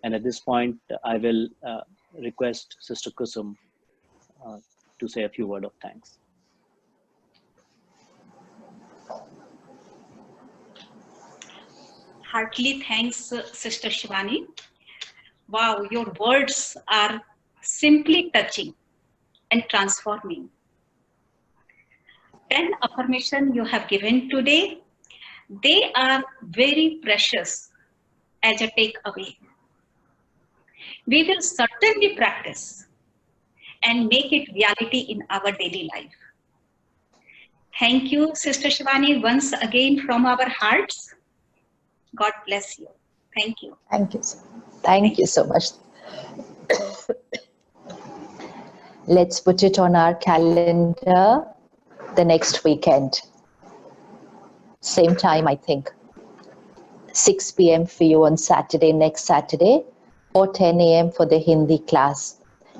And at this point, I will request Sister Kusum to say a few words of thanks. Heartily thanks, Sister Shivani. Wow, your words are simply touching and transforming. 10 affirmations you have given today, they are very precious as a takeaway. We will certainly practice and make it reality in our daily life. Thank you, Sister Shivani, once again from our hearts. God bless you. Thank you. Thank you. Thank you so much. Let's put it on our calendar the next weekend. Same time, I think. 6 p.m. for you on Saturday, next Saturday, or 10 a.m. for the Hindi class.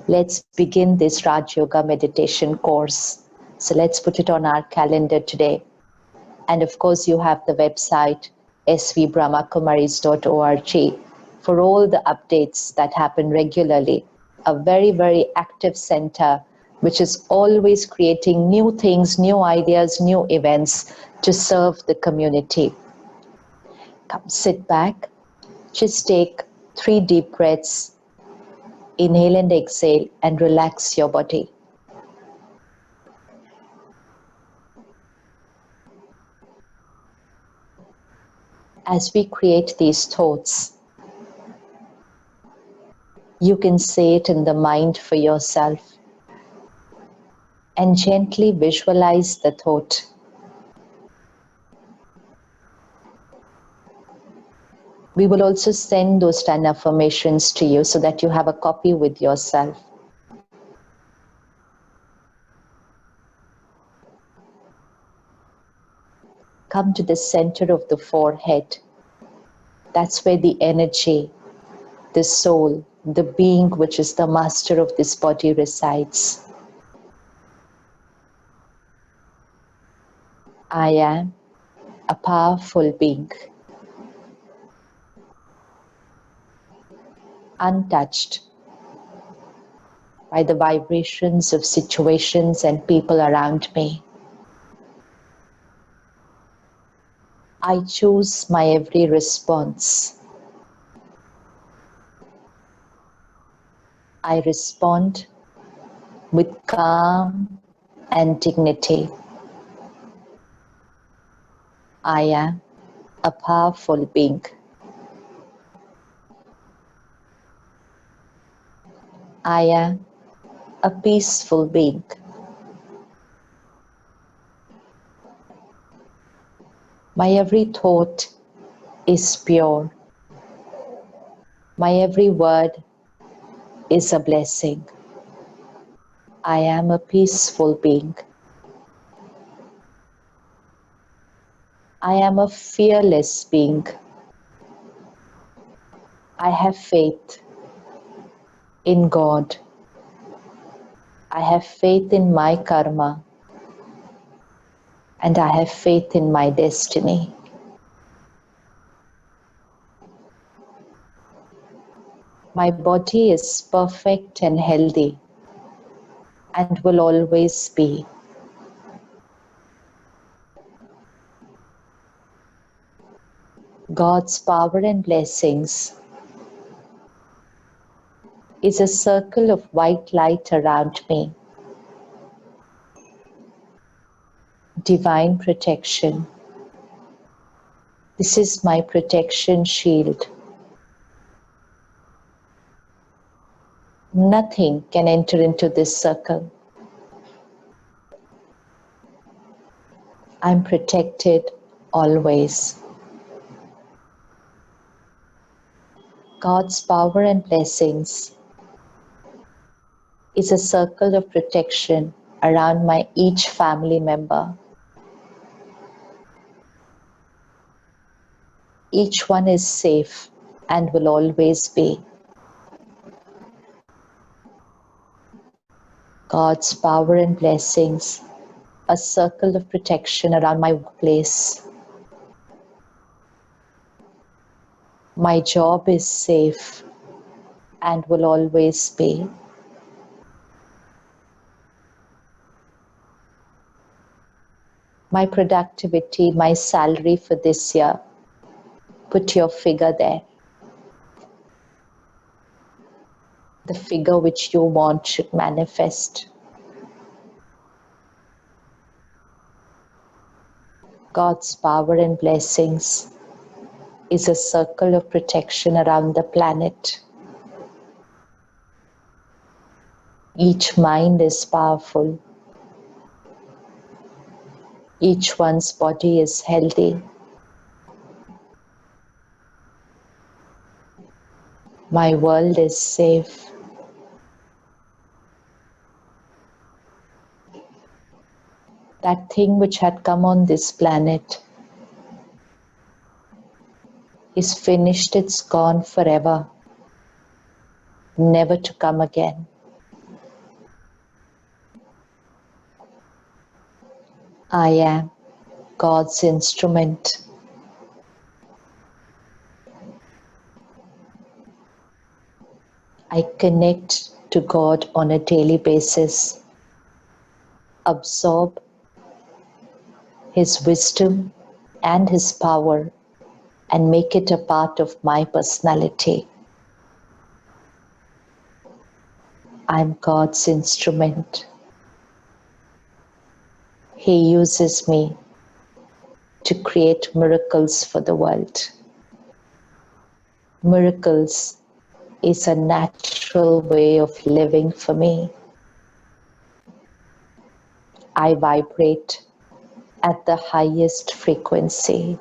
Let's begin this Raj Yoga meditation course. So let's put it on our calendar today. And of course, you have the website, svbrahmakumaris.org, for all the updates that happen regularly. A very, very active center, which is always creating new things, new ideas, new events to serve the community. Come sit back, just take 3 deep breaths, inhale and exhale, and relax your body. As we create these thoughts, you can say it in the mind for yourself and gently visualize the thought. We will also send those 10 affirmations to you so that you have a copy with yourself. Come to the center of the forehead. That's where the energy, the soul, the being which is the master of this body resides. I am a powerful being, untouched by the vibrations of situations and people around me. I choose my every response. I respond with calm and dignity. I am a powerful being. I am a peaceful being. My every thought is pure. My every word is a blessing. I am a peaceful being. I am a fearless being. I have faith in God. I have faith in my karma. And I have faith in my destiny. My body is perfect and healthy and will always be. God's power and blessings is a circle of white light around me. Divine protection. This is my protection shield. Nothing can enter into this circle. I'm protected always. God's power and blessings is a circle of protection around my each family member. Each one is safe and will always be. God's power and blessings, a circle of protection around my workplace. My job is safe and will always be. My productivity, my salary for this year, put your figure there. The figure which you want should manifest. God's power and blessings is a circle of protection around the planet. Each mind is powerful. Each one's body is healthy. My world is safe. That thing which had come on this planet is finished, it's gone forever, never to come again. I am God's instrument. I connect to God on a daily basis, absorb His wisdom and His power, and make it a part of my personality. I'm God's instrument. He uses me to create miracles for the world. Miracles is a natural way of living for me. I vibrate at the highest frequency.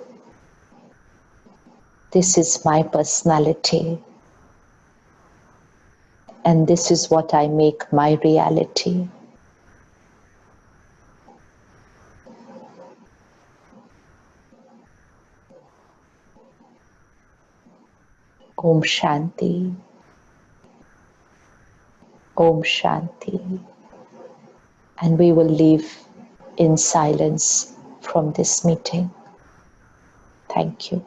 This is my personality, and this is what I make my reality. Om Shanti. Om Shanti. And we will leave in silence from this meeting. Thank you.